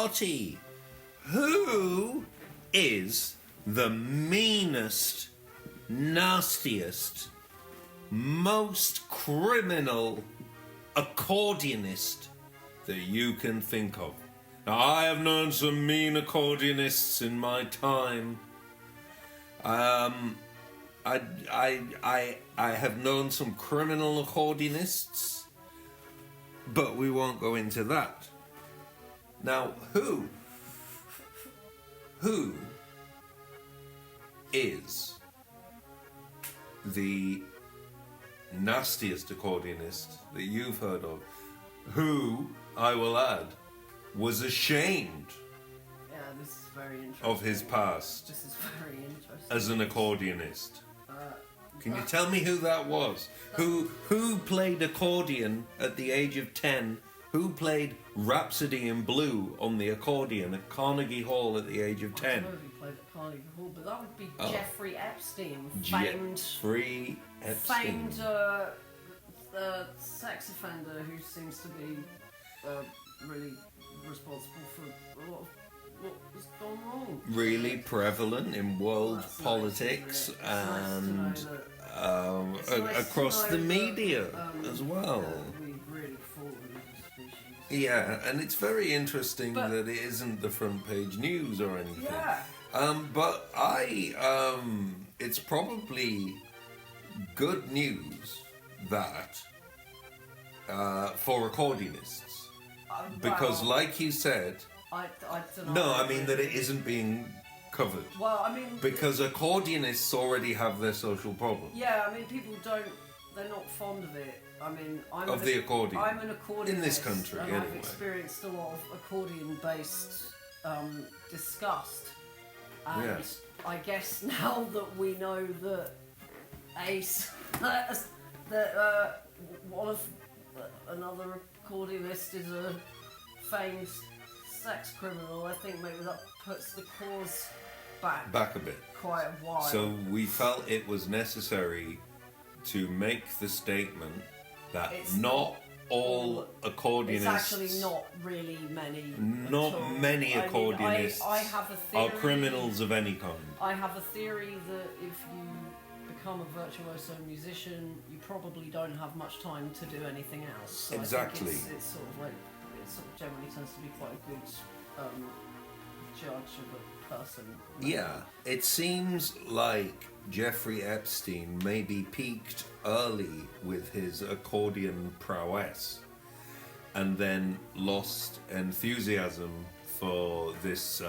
Lottie. Who is the meanest, nastiest, most criminal accordionist that you can think of? Now, I have known some mean accordionists in my time. I have known some criminal accordionists, but we won't go into that. Now, who is the nastiest accordionist that you've heard of? Who, I will add, was ashamed this is very interesting. of his past This is very interesting. as an accordionist. Can you tell me who that was? Who played accordion at the age of 10? Who played Rhapsody in Blue on the accordion at Carnegie Hall at the age of 10? I don't know if he played at Carnegie Hall, but that would be Jeffrey Epstein, Jeffrey Epstein. famed sex offender who seems to be really responsible for a lot of what has gone wrong. Really prevalent in world politics and across the media as well. We really fallen as a species. Yeah, and it's very interesting that it isn't the front page news or anything. Yeah. But it's probably good news that for accordionists, because like you said, I don't know. no, I mean that it isn't being covered. Well, I mean, Because accordionists already have their social problems. yeah, I mean, people they're not fond of it. I mean, I'm The accordion. I'm an accordionist. In this country, and anyway. I've experienced a lot of accordion-based disgust. And Yes. I guess now that we know that another accordionist is a famed sex criminal, I think maybe that puts the cause back a bit. quite a while. So we felt it was necessary to make the statement that It's not all accordionists. It's actually not really many. Not at all. many accordionists I have a theory. are criminals of any kind. I have a theory that if you become a virtuoso musician, you probably don't have much time to do anything else. So Exactly. I think it's sort of like it sort of generally tends to be quite a good judge of a person. Yeah, it seems like Jeffrey Epstein maybe peaked early with his accordion prowess and then lost enthusiasm for this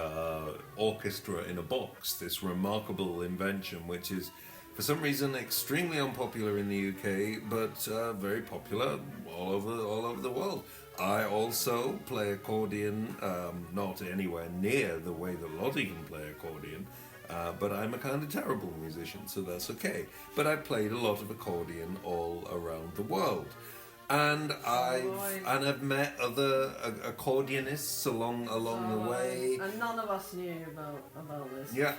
orchestra in a box, this remarkable invention, which is for some reason extremely unpopular in the UK, but very popular all over the world. I also play accordion, not anywhere near the way that Lottie can play accordion, but I'm a kind of terrible musician, so that's okay. But I've played a lot of accordion all around the world. And I've met other accordionists along the way. And none of us knew about this. Yeah,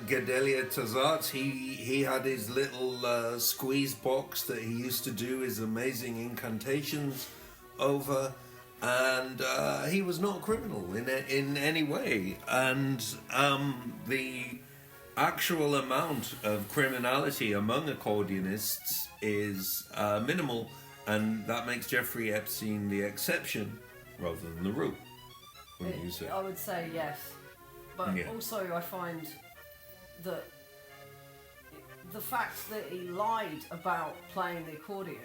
Gedelia Tazat, he had his little squeeze box that he used to do his amazing incantations over, and he was not a criminal in any way. And the actual amount of criminality among accordionists is minimal. And that makes Jeffrey Epstein the exception rather than the rule. Wouldn't you say? I would say yes. But Yeah. also I find that the fact that he lied about playing the accordion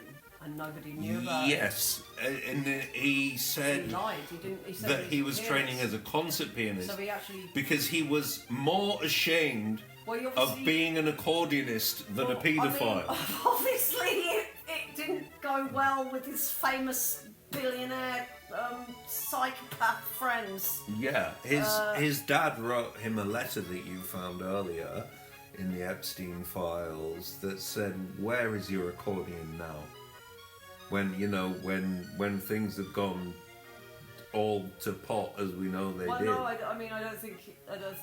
and nobody knew about it. Yes, and he said He lied. He didn't. He said that he was pianist. training as a concert pianist So he actually. because he was more ashamed Well, he of obviously- being an accordionist than Well, a paedophile. I mean, obviously, it didn't go well with his famous billionaire psychopath friends. Yeah, his dad wrote him a letter that you found earlier in the Epstein files that said, "Where is your accordion now?" When things have gone all to pot as we know they Well, did. no, I mean, I don't think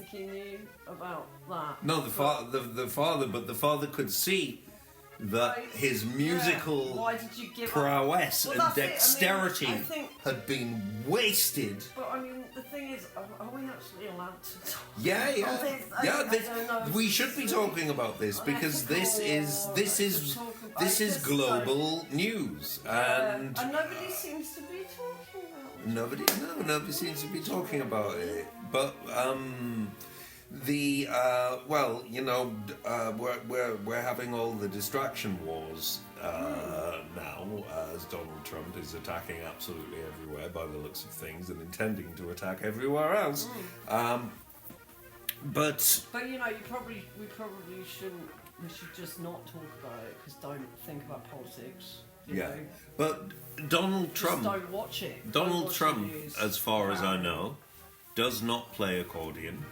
he knew about that. No, the father could see that his musical Why did you give prowess Well, and that's it. I mean, dexterity I think- had been wasted. But I mean, the thing is, Yeah, I don't know. we should be talking about this because this is global news, and nobody seems to be talking about it. nobody seems to be talking about it. But we're having all the distraction wars now, as Donald Trump is attacking absolutely everywhere by the looks of things and intending to attack everywhere else. But we probably shouldn't. We should just not talk about it because don't think about politics. You know? But Donald Trump. Just don't watch it. Donald watch Trump, the news. as far as I know, does not play accordion.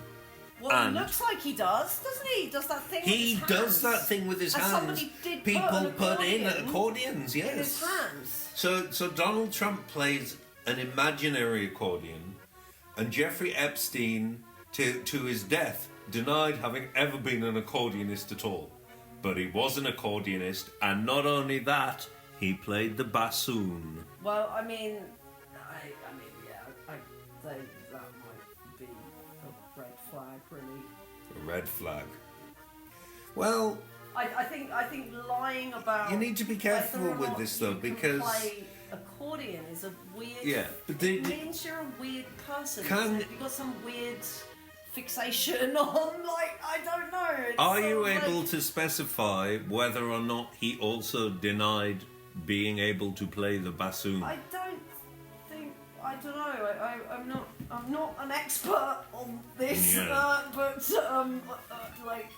Well, it looks like he does, doesn't he? He does that thing with his hands. He does that thing with his hands. Somebody did People put in accordions, yes. In his hands. So Donald Trump plays an imaginary accordion, and Jeffrey Epstein, to his death, denied having ever been an accordionist at all. But he was an accordionist, and not only that, he played the bassoon. Well, I mean, I'd say that might be a red flag, really. A red flag. Well, I think lying about. You need to be careful whether or with not this, though, you can because play accordion is a weird. Yeah, but it means you're a weird person. You've got some weird fixation on, I don't know. Are you able to specify whether or not he also denied being able to play the bassoon? I don't know. I'm not an expert on this, but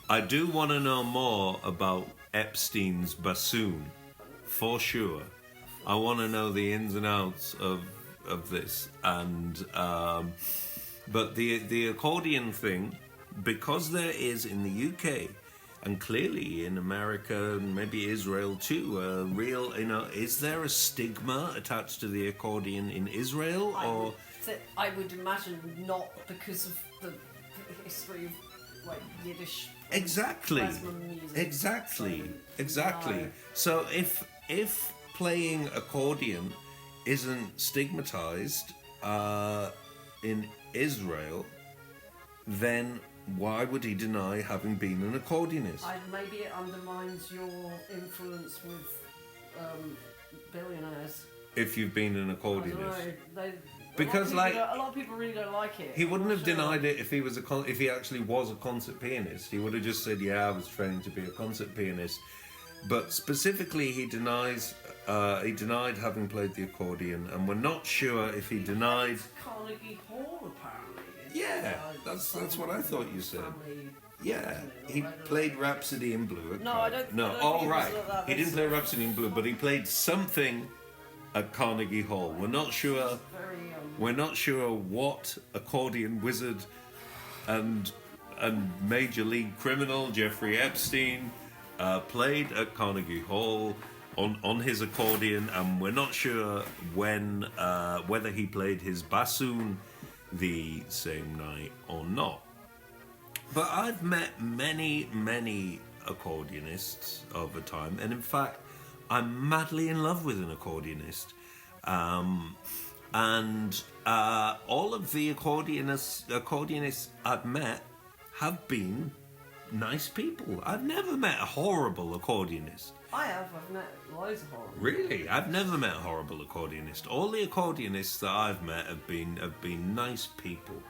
I do want to know more about Epstein's bassoon, for sure. I want to know the ins and outs of this, and but the accordion thing, because there is in the UK and clearly in America and maybe Israel too, a real, is there a stigma attached to the accordion in Israel, or? I would imagine not, because of the history of Yiddish. Exactly. Music. Exactly. No. So if playing accordion isn't stigmatized in Israel, then why would he deny having been an accordionist? Maybe it undermines your influence with billionaires. If you've been an accordionist. I don't know. Because a lot of people really don't like it. He wouldn't have denied it if he was if he actually was a concert pianist. He would have just said, "Yeah, I was trained to be a concert pianist." But specifically, he denied having played the accordion, and we're not sure if he denied. Carnegie Hall, apparently. Yeah, that's what I thought you said. Yeah, he played Rhapsody in Blue. No, I don't. No, I don't all right. He didn't play Rhapsody Rhapsody in Blue, but he played something at Carnegie Hall. We're not sure. We're not sure what accordion wizard and major league criminal Jeffrey Epstein played at Carnegie Hall on his accordion, and we're not sure when whether he played his bassoon the same night or not. But I've met many accordionists over time, and in fact, I'm madly in love with an accordionist. And all of the accordionists I've met have been nice people. I've never met a horrible accordionist. I have. I've met loads of horrible. Really? I've never met a horrible accordionist. All the accordionists that I've met have been nice people.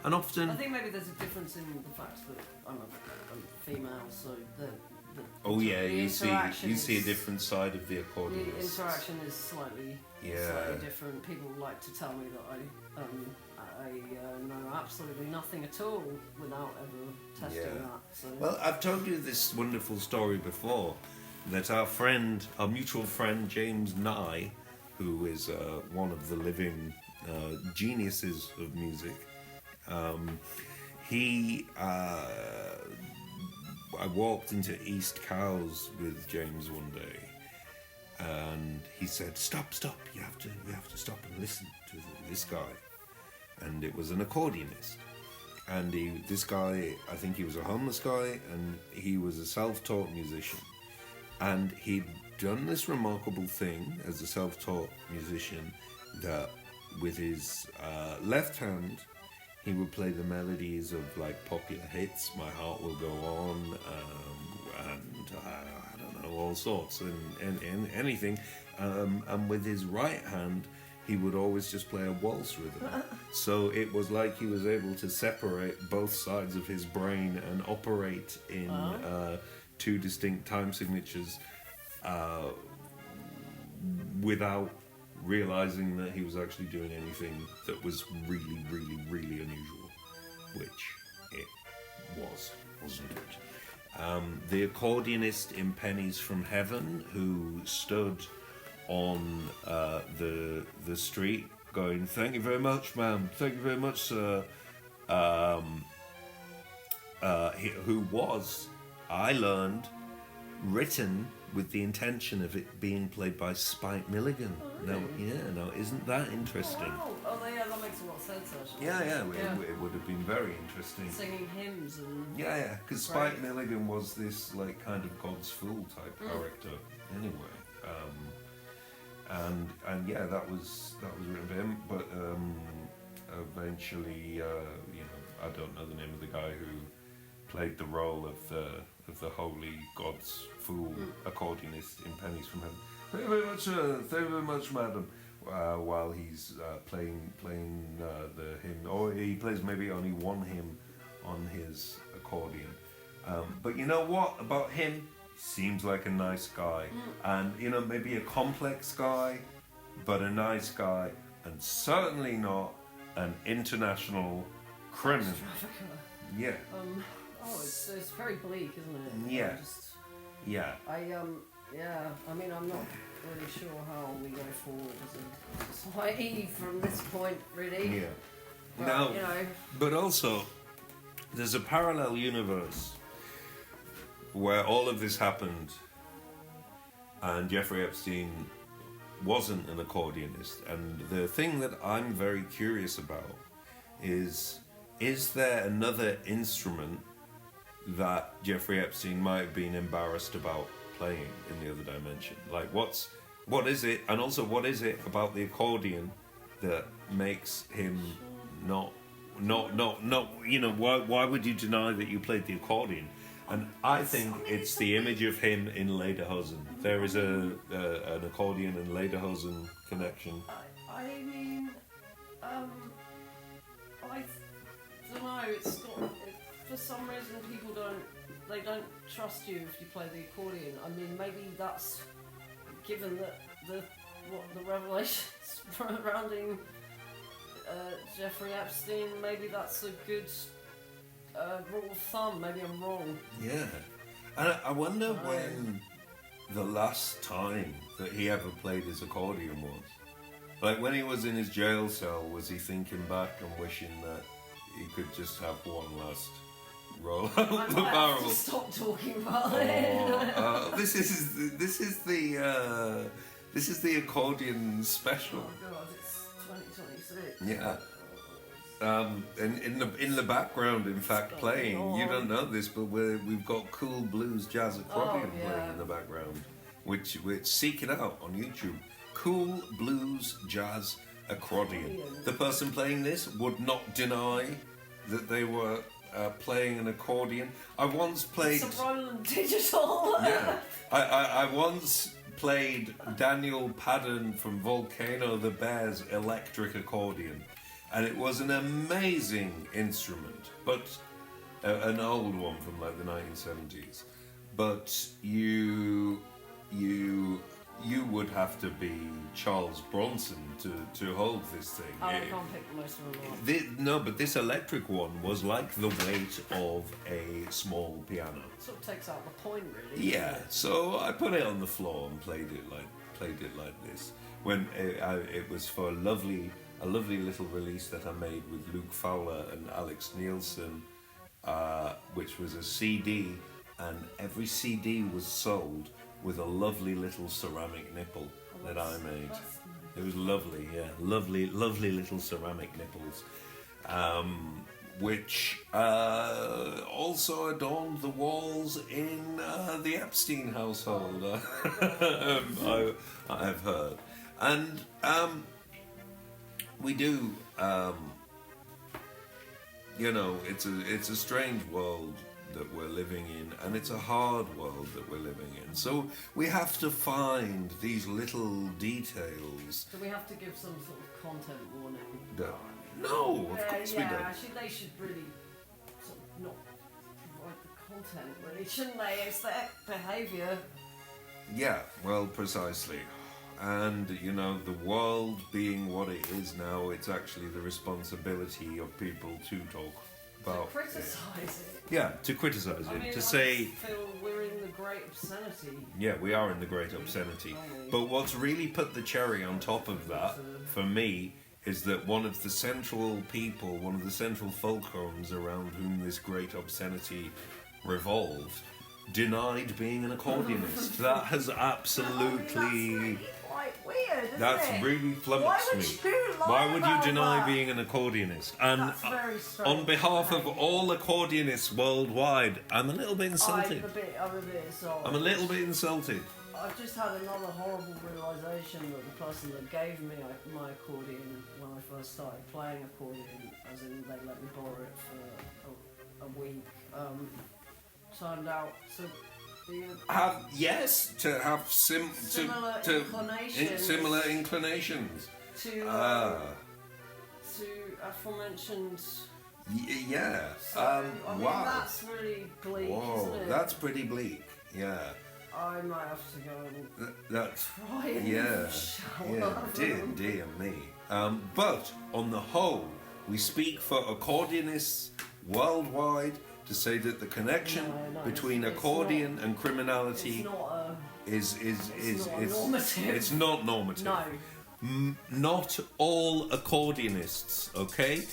And often... I think maybe there's a difference in the fact that I'm a female, so the you see interaction a different side of the accordionist. The interaction is slightly different. People like to tell me that I know absolutely nothing at all without ever testing that. So. Well, I've told you this wonderful story before, that our mutual friend James Nye, who is one of the living geniuses of music, I walked into East Cowes with James one day, and he said, "Stop! You have to stop and listen to this guy." And it was an accordionist, and this guy, I think he was a homeless guy, and he was a self-taught musician, and he'd done this remarkable thing as a self-taught musician, that with his left hand he would play the melodies of like popular hits, "My Heart Will Go On," and I don't know, all sorts, and anything. And with his right hand, he would always just play a waltz rhythm. So it was like he was able to separate both sides of his brain and operate in two distinct time signatures without realizing that he was actually doing anything that was really, really, really unusual, which it wasn't it? The accordionist in Pennies from Heaven, who stood on the street going, "Thank you very much, ma'am, thank you very much, sir," who was, I learned, written with the intention of it being played by Spike Milligan. Oh, really? Now isn't that interesting? Oh, yeah, that makes a lot of sense, actually. It would have been very interesting. Singing hymns and... Yeah, because Spike Milligan was this like kind of God's fool type character anyway. And yeah, that was written for him, but eventually, I don't know the name of the guy who played the role of the holy God's fool accordionist in Pennies from Heaven. Thank you very much, thank you very much, madam. While he's playing the hymn, or he plays maybe only one hymn on his accordion. But you know what about him? Seems like a nice guy, and maybe a complex guy, but a nice guy, and certainly not an international criminal. Yeah. It's very bleak, isn't it? Yeah. I mean, I'm not really sure how we go forward as a society from this point, really. Yeah. But, but also, there's a parallel universe where all of this happened, and Jeffrey Epstein wasn't an accordionist. And the thing that I'm very curious about is there another instrument that Jeffrey Epstein might have been embarrassed about playing in the other dimension? Like, what is it, and also what is it about the accordion that makes him not why would you deny that you played the accordion? And I think it's the image of him in Lederhosen. There is an accordion and Lederhosen connection. I mean, I don't know. It's not. For some reason, people don't trust you if you play the accordion. I mean, maybe that's given that the revelations surrounding Jeffrey Epstein. Maybe that's a good rule of thumb. Maybe I'm wrong. Yeah, and I wonder when the last time that he ever played his accordion was. Like when he was in his jail cell, was he thinking back and wishing that he could just have one last roll out the barrel? Have to stop talking about it. This is the accordion special. Oh god, it's 2026. Yeah. In the background, in fact, playing. You don't know this, but we've got Cool Blues Jazz Accordion playing in the background, which seek it out on YouTube. Cool Blues Jazz Accordion. The person playing this would not deny that they were playing an accordion. I once played. It's a Roland Digital. Yeah, I once played Daniel Padden from Volcano the Bear's electric accordion. and it was an amazing instrument, but an old one from like the 1970s. But you would have to be Charles Bronson to hold this thing. I can't pick the most of them up. No, but this electric one was like the weight of a small piano. Sort of takes out the point, really. Yeah, so I put it on the floor and played it like this. When it was for a lovely little release that I made with Luke Fowler and Alex Nielsen, which was a CD, and every CD was sold with a lovely little ceramic nipple that I made. It was lovely, yeah, lovely little ceramic nipples, which also adorned the walls in the Epstein household. I have heard, and we do. You know, it's a strange world that we're living in, and it's a hard world that we're living in. So we have to find these little details. Do we have to give some sort of content warning? No, of course we don't. Actually, they should really sort of not provide the content, really, shouldn't they? It's their behaviour. Yeah, well, precisely. And, you know, the world being what it is now, it's actually the responsibility of people to talk about to criticise it. Yeah, to criticise it, to I say... feel we're in the great obscenity. Yeah, we are in the great obscenity. But what's really put the cherry on top of that, for me, is that one of the central people, one of the central fulcrums around whom this great obscenity revolved, denied being an accordionist. That has absolutely... Quite weird, isn't That's it? really flummoxed me. Why would you deny being an accordionist? And That's very strange. on behalf of all accordionists worldwide, I'm a little bit insulted. I'm a bit sorry. I'm a little bit insulted. I've just had another horrible realisation that the person that gave me my accordion when I first started playing accordion, as in they let me borrow it for a week, turned out to be similar inclinations to aforementioned. Yeah. So, I mean, wow. that's really bleak, isn't it? That's pretty bleak. Yeah. I might have to go and That's try and dear me. But on the whole, we speak for accordionists worldwide to say that the connection between accordion and criminality is normative. It's not normative. No. Not all accordionists, okay?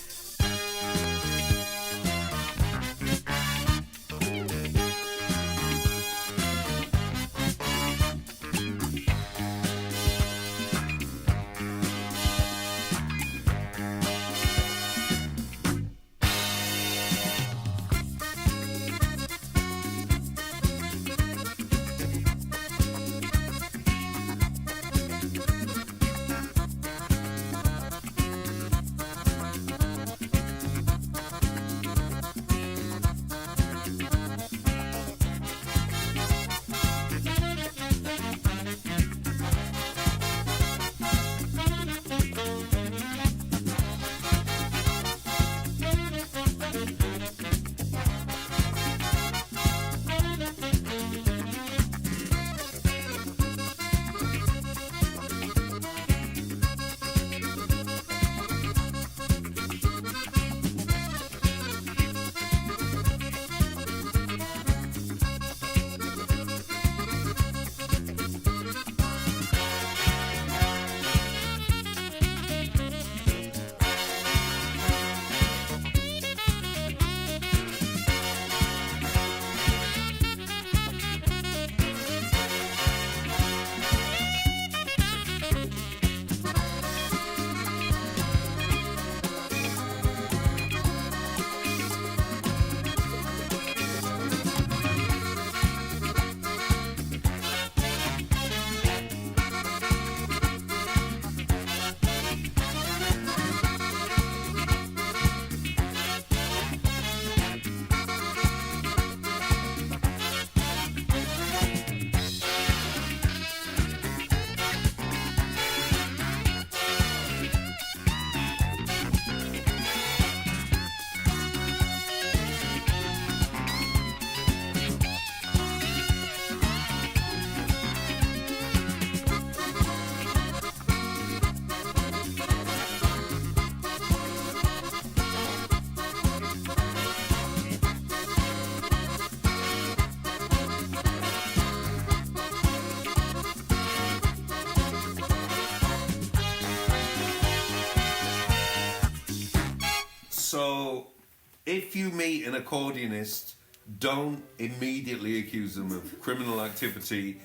if you meet an accordionist, don't immediately accuse them of criminal activity.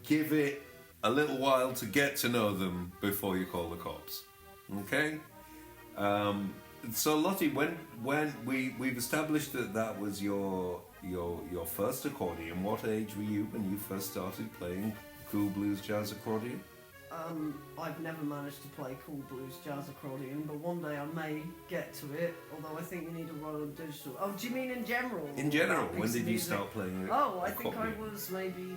Give it a little while to get to know them before you call the cops. Okay? So Lottie, when we've established that was your first accordion, what age were you when you first started playing cool blues jazz accordion? I've never managed to play cool blues jazz accordion, but one day I may get to it, although I think you need a Roland digital. Oh, do you mean in general? In general, when did you start playing it? Oh, I think I was maybe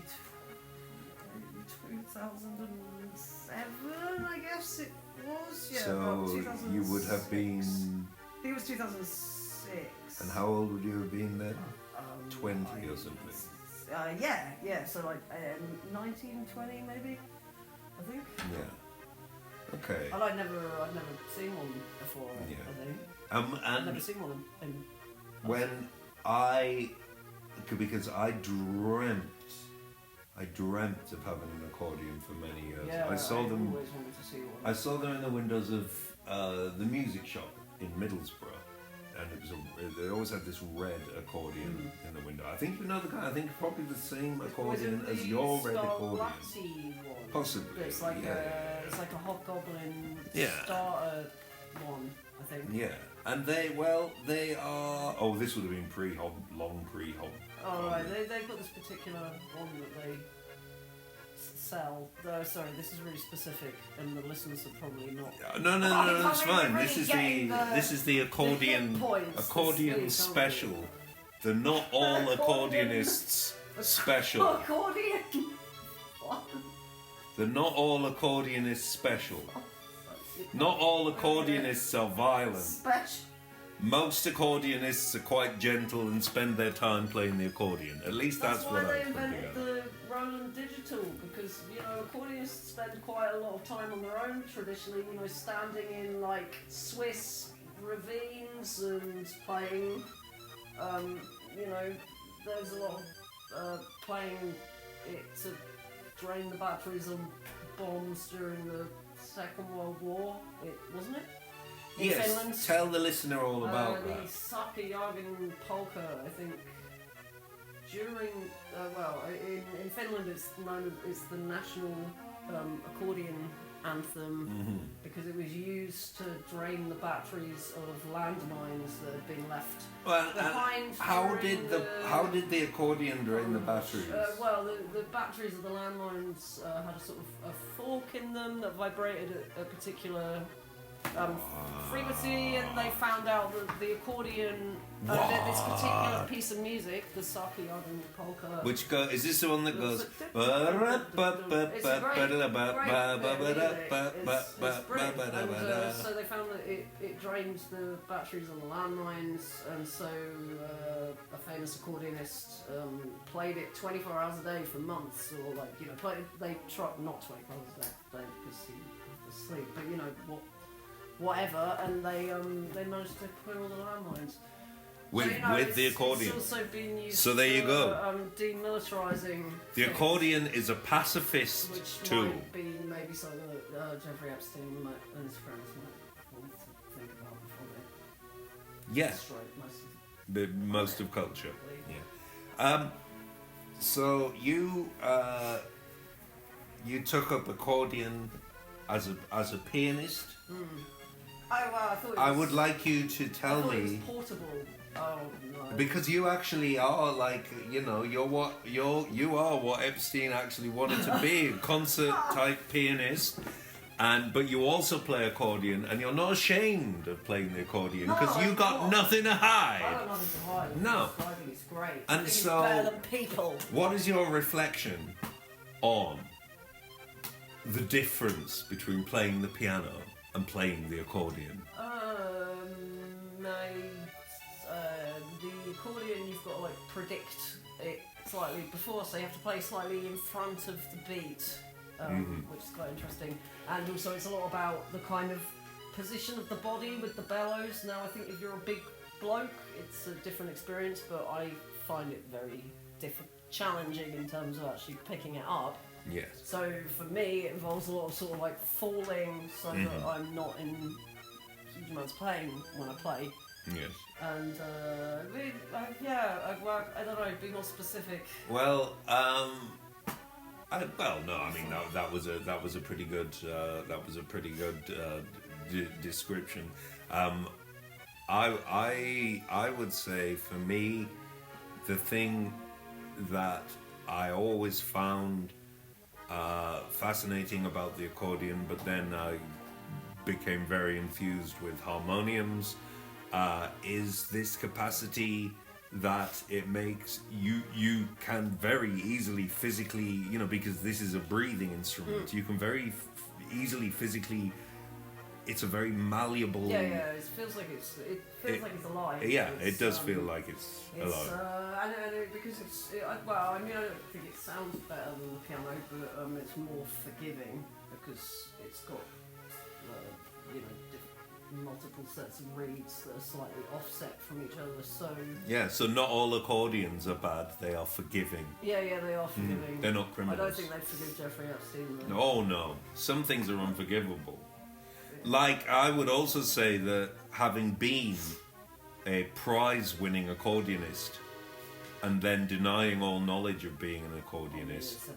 2007, I guess it was. Yeah, about So 2006. you would have been... I think it was 2006. And how old would you have been then? 20 or something? Yeah, so like 19, 20 maybe, I think. Yeah. Okay. And I'd never seen one before, Yeah. I think. And I've never seen one in when because I dreamt of having an accordion for many years. Yeah, I saw them. always wanted to see one. I saw them in the windows of the music shop in Middlesbrough, and they always had this red accordion in the window. I think you know the guy. I think probably the same accordion as your red accordion. One? Possibly. It's like yeah. it's like a hobgoblin Yeah. starter one, I think. Yeah, and they are. Oh, this would have been long pre-hob. Oh right, they've got this particular one that they sell. Sorry, this is really specific, and the listeners are probably not. No, it's fine. Really This is the accordion special. The not all accordionists special. Accordion. What? The not all accordionists special. Not all accordionists are violent. Special. Most accordionists are quite gentle and spend their time playing the accordion. At least that's what why I they put invented together. the Roland digital, because accordionists spend quite a lot of time on their own traditionally. Standing in like Swiss ravines and playing. There's a lot of playing it to drain the batteries on bombs during the Second World War. Wasn't it? In Yes, Finland. tell the listener all about The that. Sthefuckingsystemwe'resupposedtosupport polka, I think. During in Finland, it's known as the national accordion anthem because it was used to drain the batteries of landmines that had been left behind. How did the accordion drain the batteries? The batteries of the landmines had a sort of a fork in them that vibrated at a particular frequency, and they found out that the accordion, this particular piece of music, the Sthefuckingsystemwe'resupposedtosupport polka. Is this the one that goes? It's great. And so they found that it drains the batteries on the landmines, and so a famous accordionist played it 24 hours a day for months, or they tried not 24 hours a day because he was asleep, but whatever, and they managed to clear all the landmines. With the accordion. It's also been used So there you go. Demilitarizing. The accordion is a pacifist which tool. might be maybe something that Jeffrey Epstein and his friends might want to think about before they destroy Most of culture. Yeah. So you took up accordion as a pianist. Oh wow! I thought I would like you to tell me. It was portable. Oh no. Because you actually are you are what Epstein actually wanted to be, a concert type pianist. But you also play accordion, and you're not ashamed of playing the accordion because you got nothing to hide. I got nothing to hide. No. I think it's great. And I think so, it's better than people. What is your reflection on the difference between playing the piano and playing the accordion? The accordion, you've got to predict it slightly before, so you have to play slightly in front of the beat, which is quite interesting. And also, it's a lot about the kind of position of the body with the bellows. Now, I think if you're a big bloke, it's a different experience, but I find it very challenging in terms of actually picking it up. Yes. So for me, it involves a lot of falling, so that I'm not in huge amounts of pain when I play. Yes. And I don't know. Be more specific. Well, no. I mean, that was a pretty good description. I would say for me, the thing that I always found fascinating about the accordion, but then I became very enthused with harmoniums, is this capacity that it makes you can very easily physically, because this is a breathing instrument, you can very easily physically, it's a very malleable. Yeah, it feels like it's alive. Yeah, it does feel like it's alive. Because I don't think it sounds better than the piano, but it's more forgiving because it's got multiple sets of reeds that are slightly offset from each other. So not all accordions are bad; they are forgiving. Yeah, they are forgiving. They're not criminals. I don't think they'd forgive Jeffrey Epstein. Though. Oh no, some things are unforgivable. Like, I would also say that having been a prize-winning accordionist and then denying all knowledge of being an accordionist,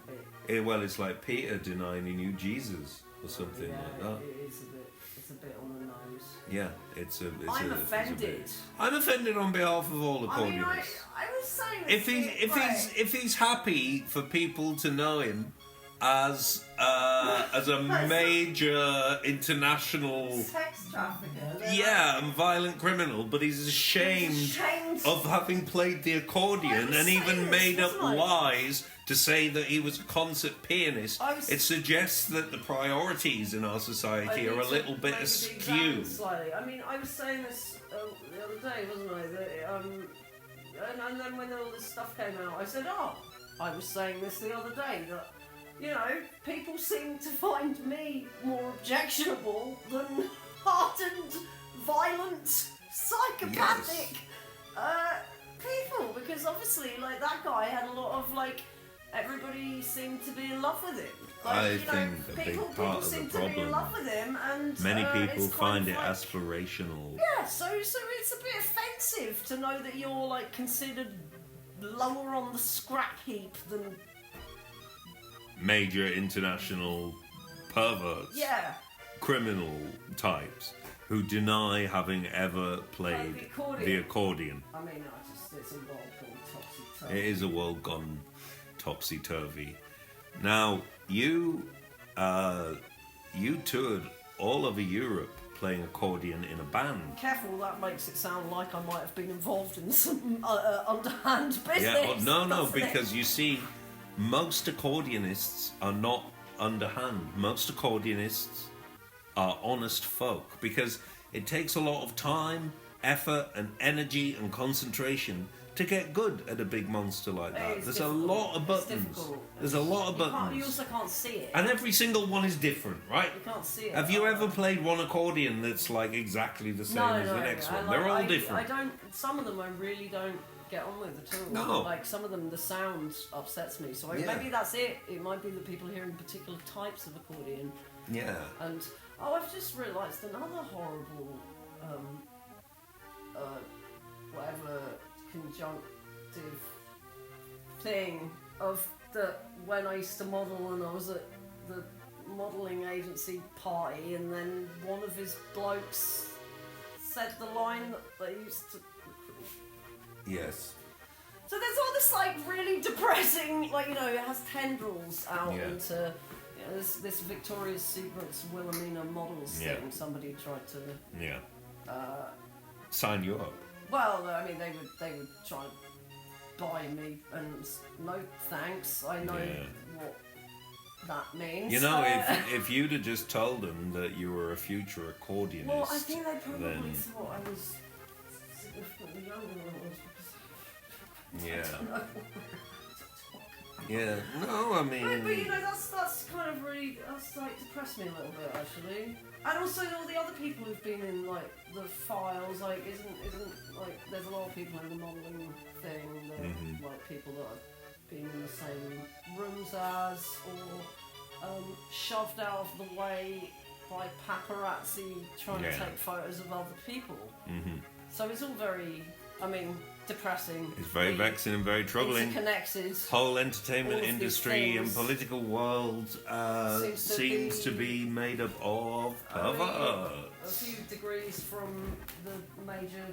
it's like Peter denying he knew Jesus or something like that. It's a bit on the nose. Yeah, I'm offended. I'm offended on behalf of all accordionists. I mean, I was saying if he's happy for people to know him as a major international sex trafficker, and violent criminal, but he's ashamed of having played the accordion and even made up lies to say that he was a concert pianist. It suggests that the priorities in our society are a little bit askew. Slightly. I mean, I was saying this the other day, wasn't I? That, and then when all this stuff came out, I said, I was saying this the other day, that people seem to find me more objectionable than hardened, violent, psychopathic people, because obviously, that guy had a lot of, everybody seemed to be in love with him. I think a big part of the problem, to be in love with him, and many people find it aspirational. Yeah, so it's a bit offensive to know that you're, considered lower on the scrap heap than major international perverts, criminal types who deny having ever played the accordion. I mean, it's a world gone topsy-turvy. It is a world gone topsy-turvy. Now, you toured all over Europe playing accordion in a band. Careful, that makes it sound like I might have been involved in some underhand business. Yeah, no, because you see, most accordionists are not underhand. Most accordionists are honest folk, because it takes a lot of time, effort and energy and concentration to get good at a big monster like that. There's a lot of buttons. There's a lot of buttons. You also can't see it. And every single one is different, right? You can't see it. Have you ever played one accordion that's exactly the same as the next one? They're all different. Some of them I really don't get on with at all. No. Some of them, the sound upsets me. So maybe that's it. It might be that people are hearing particular types of accordion. Yeah. And I've just realised another horrible, whatever conjunctive thing of when I used to model and I was at the modelling agency party, and then one of his blokes said the line that they used to. Yes. So there's all this really depressing, it has tendrils out into this Victoria's Secret's Wilhelmina models thing. Somebody tried to sign you up. Well, I mean, they would try and buy me, and no thanks. I know what that means. If you'd have just told them that you were a future accordionist, well, I think they probably thought I was significantly younger than I was. Yeah. No, I mean. But that's kind of really depressed me a little bit, actually. And also all the other people who've been in the files, isn't there's a lot of people in the modelling thing that people that have been in the same rooms as, or shoved out of the way by paparazzi trying to take photos of other people. So it's all very, I mean, depressing. It's very vexing and very troubling. Interconnected. Whole entertainment industry and political world seems to be made up of perverts. A few degrees from the major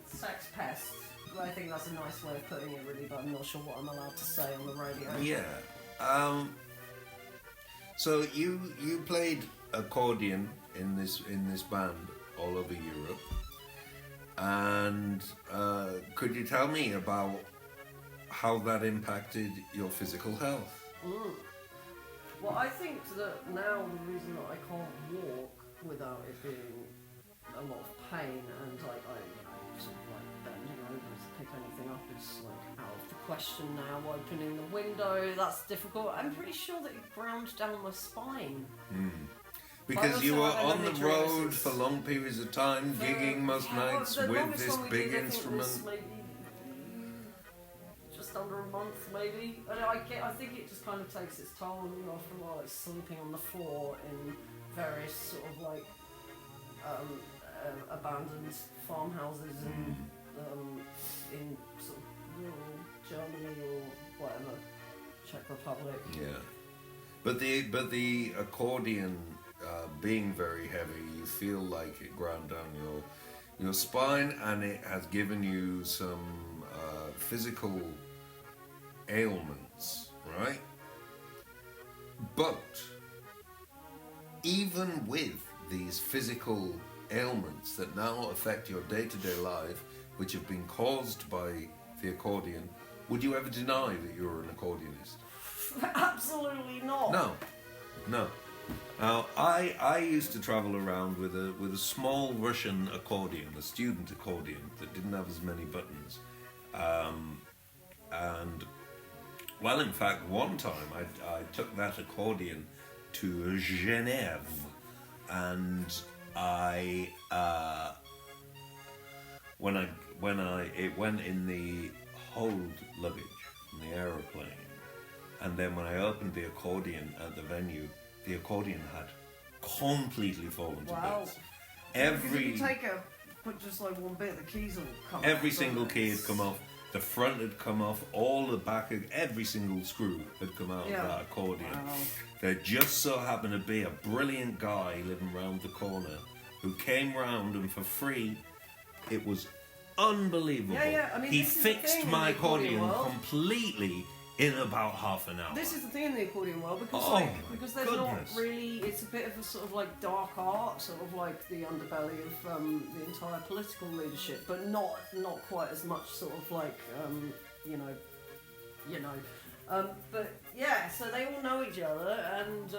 sex pest. I think that's a nice way of putting it, really, but I'm not sure what I'm allowed to say on the radio. Yeah. So you played accordion in this band all over Europe, and could you tell me about how that impacted your physical health? Well, I think that now the reason that I can't walk without it being a lot of pain and I sort of like bending over to pick anything up is like out of the question now. Opening the window, that's difficult. I'm pretty sure that it ground down my spine. Because you were on the road for long periods of time, gigging most nights with this big instrument. Maybe just under a month, maybe. And I think it just kind of takes its toll, you know, after a while, like sleeping on the floor in various sort of like abandoned farmhouses in sort of rural Germany or whatever, Czech Republic. Yeah, but the accordion being very heavy, you feel like it ground down your spine, and it has given you some physical ailments, right? But even with these physical ailments that now affect your day-to-day life, which have been caused by the accordion, would you ever deny that you're an accordionist? Absolutely not. No. Now, I used to travel around with a small Russian accordion, a student accordion that didn't have as many buttons, and well, in fact, one time I took that accordion to Geneva, and it went in the hold luggage in the aeroplane, and then when I opened the accordion at the venue, the accordion had completely fallen to bits. If you put just like one bit, the keys will come off. Every single key had come off. The front had come off. All the back, every single screw had come out of that accordion. Wow. There just so happened to be a brilliant guy living round the corner who came round, and for free, it was unbelievable. Yeah. I mean, he fixed my accordion completely in about half an hour. This is the thing in the accordion world, because there's not really, it's a bit of a sort of like dark art, sort of like the underbelly of the entire political leadership, but not quite as much sort of like but yeah, so they all know each other, and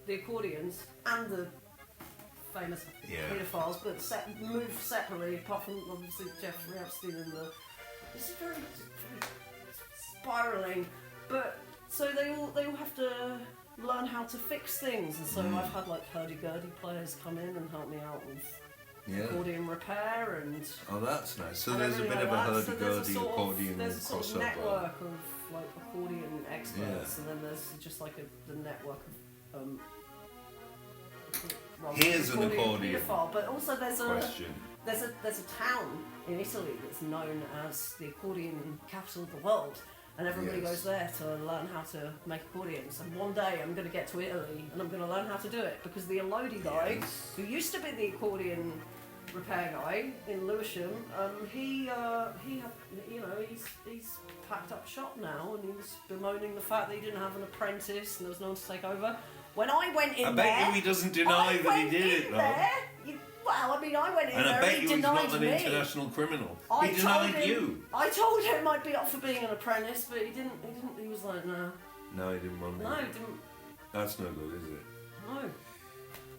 the accordions and the famous paedophiles, but move separately, apart from obviously Jeffrey Epstein and this is very spiraling, but so they all have to learn how to fix things, and so I've had like hurdy-gurdy players come in and help me out with accordion repair and. Oh, that's nice. So there's a bit of a hurdy-gurdy accordion crossover. There's a sort of network of like accordion experts, and then there's just like the network of. Here's an accordion. Paedophile, but also there's a town in Italy that's known as the accordion capital of the world. And everybody goes there to learn how to make accordions. And one day I'm going to get to Italy and I'm going to learn how to do it, because the Elodie guy, who used to be the accordion repair guy in Lewisham, he's packed up shop now, and he was bemoaning the fact that he didn't have an apprentice and there was no one to take over. When I went in there, I bet you he doesn't deny that he did it, though. Well, I mean, I went in and there, I bet he you he's denied not an me. international criminal. He denied you. I told him I'd be up for being an apprentice, but he didn't. He was like, no. No, he didn't want me. No, he didn't. That's no good, is it? No.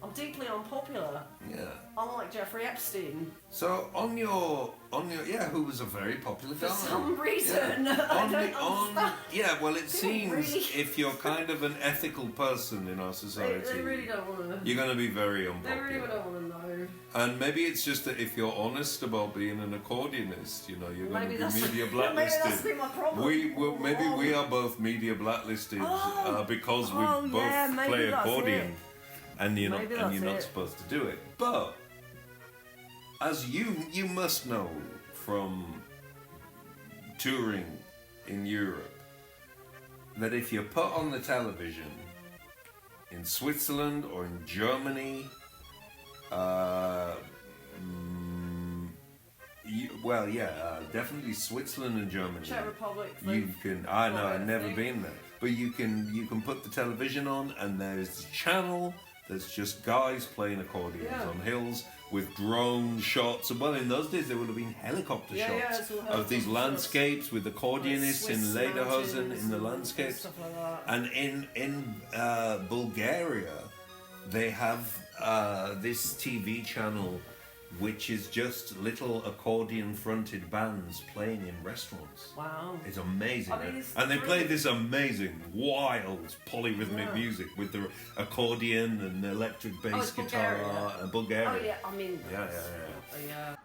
I'm deeply unpopular. Yeah. Unlike Jeffrey Epstein. So on your who was a very popular guy. For some reason. I don't understand. Well, it seems if you're kind of an ethical person in our society, they really don't want to. You're going to be very unpopular. They really don't want to know. And maybe it's just that if you're honest about being an accordionist, you're going to be media blacklisted. Maybe that's been my problem. Maybe we are both media blacklisted because we both play accordion. And you're not supposed to do it. But as you must know from touring in Europe, that if you're put on the television in Switzerland or in Germany, definitely Switzerland and Germany. Czech Republic. You can. I know. I've never been there, but you can put the television on, and there's a channel that's just guys playing accordions on hills with drone shots. Well, in those days there would have been helicopter shots of these landscapes with accordionists in Lederhosen in the landscapes. Stuff like that. And in Bulgaria, they have this TV channel which is just little accordion-fronted bands playing in restaurants. Wow. It's amazing. I mean, and they play this amazing, wild, polyrhythmic music with the accordion and the electric bass guitar. Bulgaria. Oh, yeah, I mean... Yeah.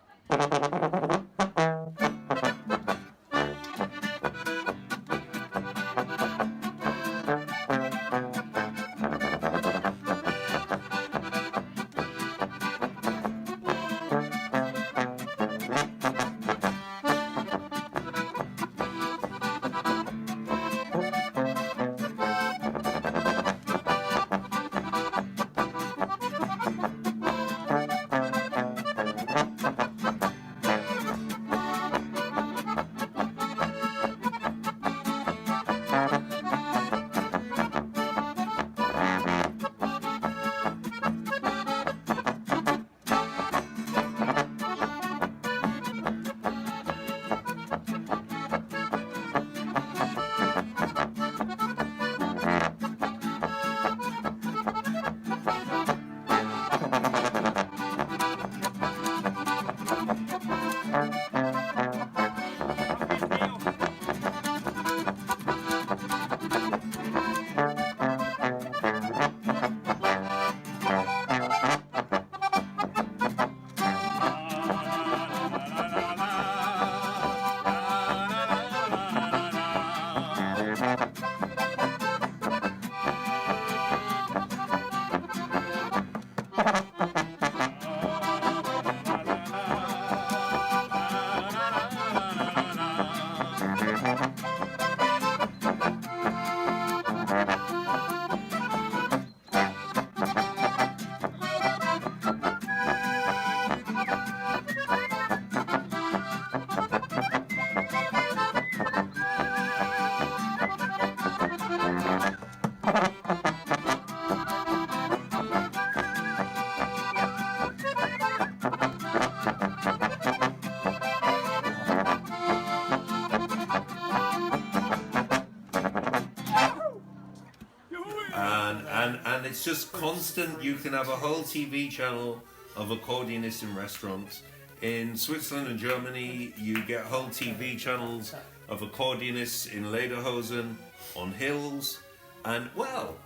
And it's just constant. You can have a whole TV channel of accordionists in restaurants. In Switzerland and Germany, you get whole TV channels of accordionists in Lederhosen, on hills. And, well,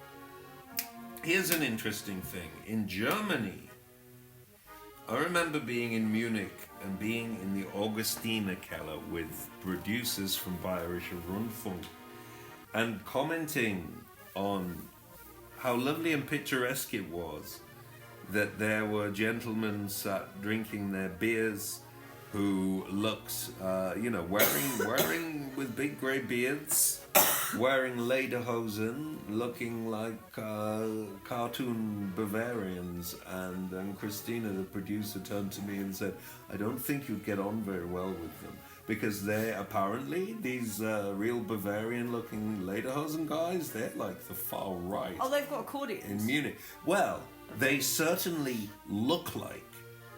here's an interesting thing. In Germany, I remember being in Munich and being in the Augustiner Keller with producers from Bayerischer Rundfunk and commenting on how lovely and picturesque it was that there were gentlemen sat drinking their beers who looked, wearing with big grey beards, wearing lederhosen, looking like cartoon Bavarians. And Christina, the producer, turned to me and said, I don't think you'd get on very well with them. Because they're apparently, these real Bavarian-looking lederhosen guys, they're like the far right. Oh, they've got accordions. In Munich. Well, they certainly look like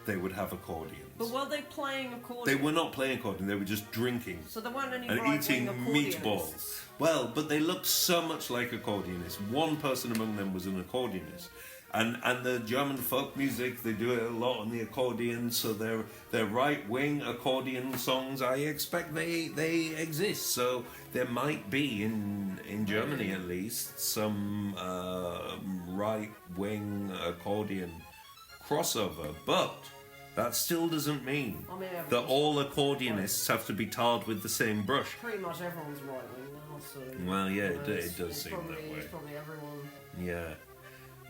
they would have accordions. But were they playing accordion? They were not playing accordion, they were just drinking. So there weren't any and eating accordionists. meatballs. Well, but they looked so much like accordionists. One person among them was an accordionist. And the German folk music, they do it a lot on the accordion, so they're right-wing accordion songs. I expect they exist. So there might be, in Germany at least, some right-wing accordion crossover. But that still doesn't mean that all accordionists have to be tarred with the same brush. Pretty much everyone's right-wing now, so... Well, yeah, it does seem that way. It's probably everyone. Yeah.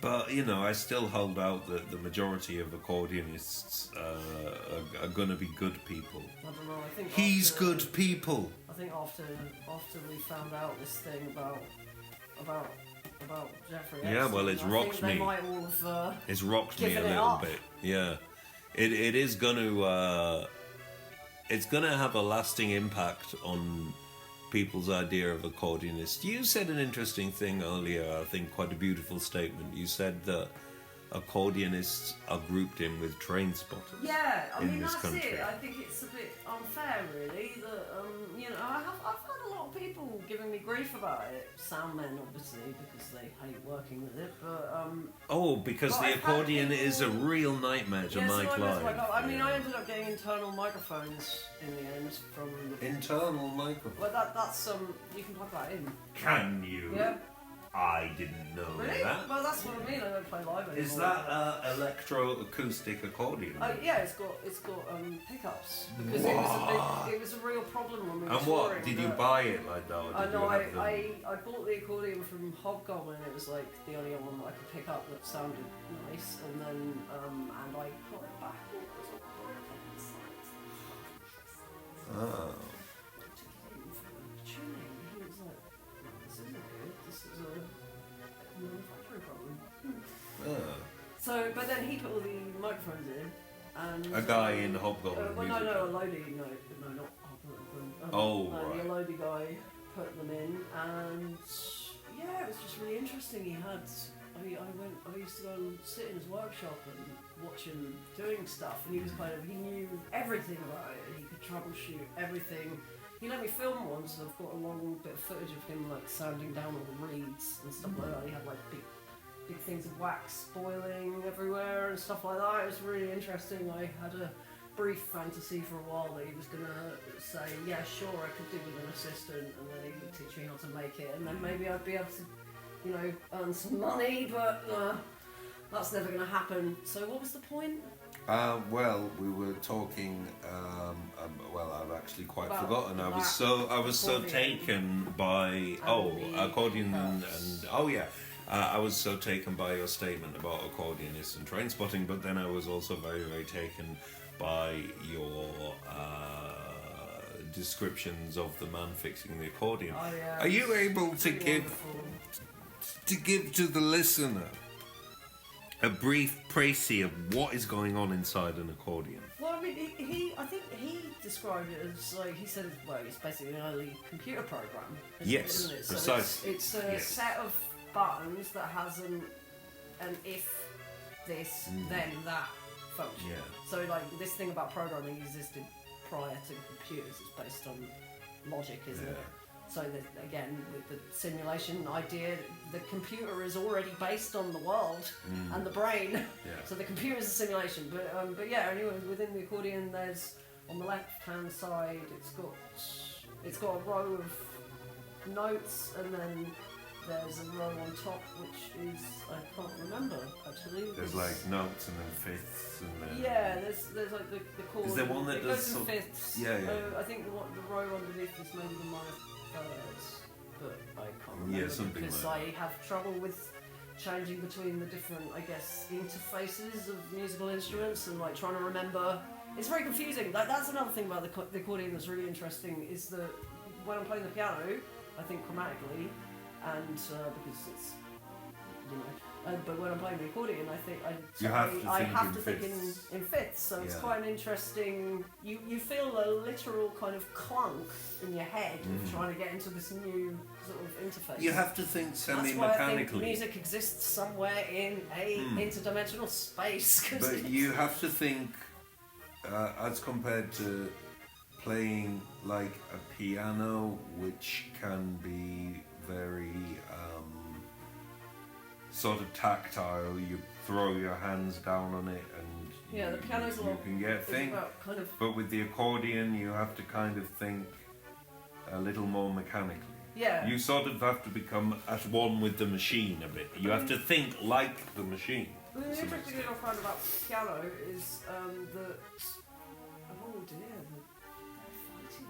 But, you know, I still hold out that the majority of accordionists are going to be good people. I don't know. I think He's good people. I think after we found out this thing about Jeffrey Epstein, Yeah, well, it's I rocked think they me. might all have It's rocked me a given it little up. bit. Yeah, it is going to. It's going to have a lasting impact on people's idea of accordionist. You said an interesting thing earlier. I think quite a beautiful statement. You said that accordionists are grouped in with train spotters. Yeah, I in mean this that's country. it. I think it's a bit unfair, really. That you know, I've had a lot of people giving me grief about it. Sound men, obviously, because they hate working with it. But Because but the I've had accordion people- is a real nightmare to yeah, so make I was live. like, I mean, Yeah. I ended up getting internal microphones in the end from the. Internal microphone. Well, that's you can plug that in. Can you? Yeah. I didn't know Really? that. Well, that's what I mean. I don't play live anymore. Is that electroacoustic accordion? Yeah, it's got pickups because it was a real problem when we were And what? touring, Did you that- buy it like that? Or I did know. you have them? I bought the accordion from Hobgoblin. It was like the only one that I could pick up that sounded nice, and then and I got it back. It was all broken inside. Oh. I took it in for tuning. He was like, "This isn't good. This is a manufacturing problem." Oh. So, but then he put all the microphones in, and A guy in the Hobgoblin well, music. no, a Lodi, no, not Hobgoblin. Right. The Lodi guy put them in, and yeah, it was just really interesting. He had, I used to go and sit in his workshop and watch him doing stuff, and he was he knew everything about it. He could troubleshoot everything. He let me film one, so I've got a long bit of footage of him like sanding down all the reeds and stuff like that. He had like big things of wax spoiling everywhere and stuff like that. It was really interesting. I had a brief fantasy for a while that he was going to say, yeah, sure, I could do with an assistant, and then he would teach me how to make it, and then maybe I'd be able to, you know, earn some money, but that's never going to happen. So what was the point? Well, we were talking. Well, I've actually quite About forgotten. I was so accordion. taken by the accordion pickups. and I was so taken by your statement about accordionists and train spotting, but then I was also very, very taken by your descriptions of the man fixing the accordion. Oh, yeah. Are you able to Really give to the listener a brief précis of what is going on inside an accordion? Well, I mean, I think he described it as like he said, well, it's basically an early computer program. Yes, isn't it? So precisely. It's a Yes. set of buttons that has an if this then that function. Yeah. So like this thing about programming existed prior to computers. It's based on logic, isn't it? So that, again, with the simulation idea, the computer is already based on the world and the brain. Yeah. So the computer is a simulation. But yeah, anyway, within the accordion, there's on the left-hand side, it's got a row of notes, and then there's a row on top which is I can't remember actually. There's like notes and then fifths and then. Yeah, there's like the chord. Is there one that it does goes in some- fifths. Yeah, yeah. I think the row underneath is maybe the minor thirds, but I can't remember Yeah, something because like I have trouble with changing between the different, I guess, interfaces of musical instruments and like trying to remember. It's very confusing. Like that's another thing about the accordion that's really interesting is that when I'm playing the piano, I think chromatically, and because it's but when I'm playing the accordion, I think I have to think in fifths. So it's Yeah. quite an interesting. You feel a literal kind of clunk in your head of trying to get into this new sort of interface. You have to think That's why I think semi-mechanically. music exists somewhere in a interdimensional space. 'Cause But it's- you have to think, as compared to playing like a piano, which can be very sort of tactile. You throw your hands down on it, and yeah, the piano's a you lot. can get It's things. about kind of But with the accordion, you have to kind of think a little more mechanically. yeah. You sort of have to become at one with the machine a bit. You have to think like the machine. Well, the interesting thing I found about piano is that oh dear, they're fighting.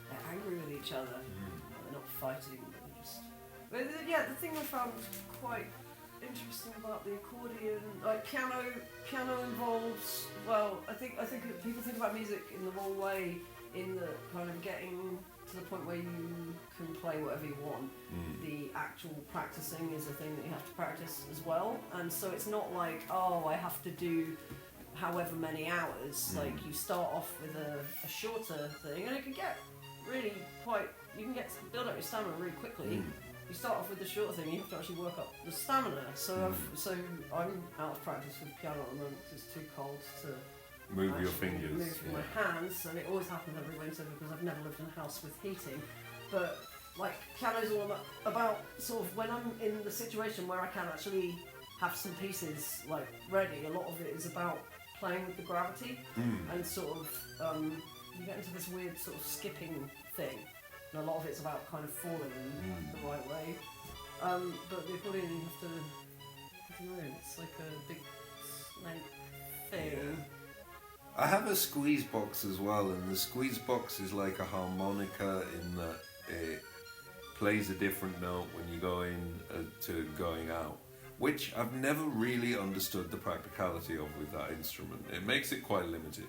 They're angry with each other. They're not fighting, but they're just But the thing I found quite interesting about the accordion, like piano involves. Well, I think people think about music in the wrong way, in the kind of getting to the point where you can play whatever you want. The actual practicing is a thing that you have to practice as well, and so it's not like, oh, I have to do however many hours. Like, you start off with a shorter thing, and it can get really quite. You can build up your stamina really quickly. You start off with the shorter thing, you have to actually work up the stamina. So I'm out of practice with piano at the moment because it's too cold to move your fingers. Move my hands, and it always happens every winter because I've never lived in a house with heating. But like, piano's all about sort of when I'm in the situation where I can actually have some pieces like ready. A lot of it is about playing with the gravity and sort of you get into this weird sort of skipping thing. And a lot of it's about kind of falling the right way. But the accordion, you have to, I don't know, it's like a big snake thing. Yeah. I have a squeeze box as well, and the squeeze box is like a harmonica in that it plays a different note when you go in to going out, which I've never really understood the practicality of with that instrument. It makes it quite limited.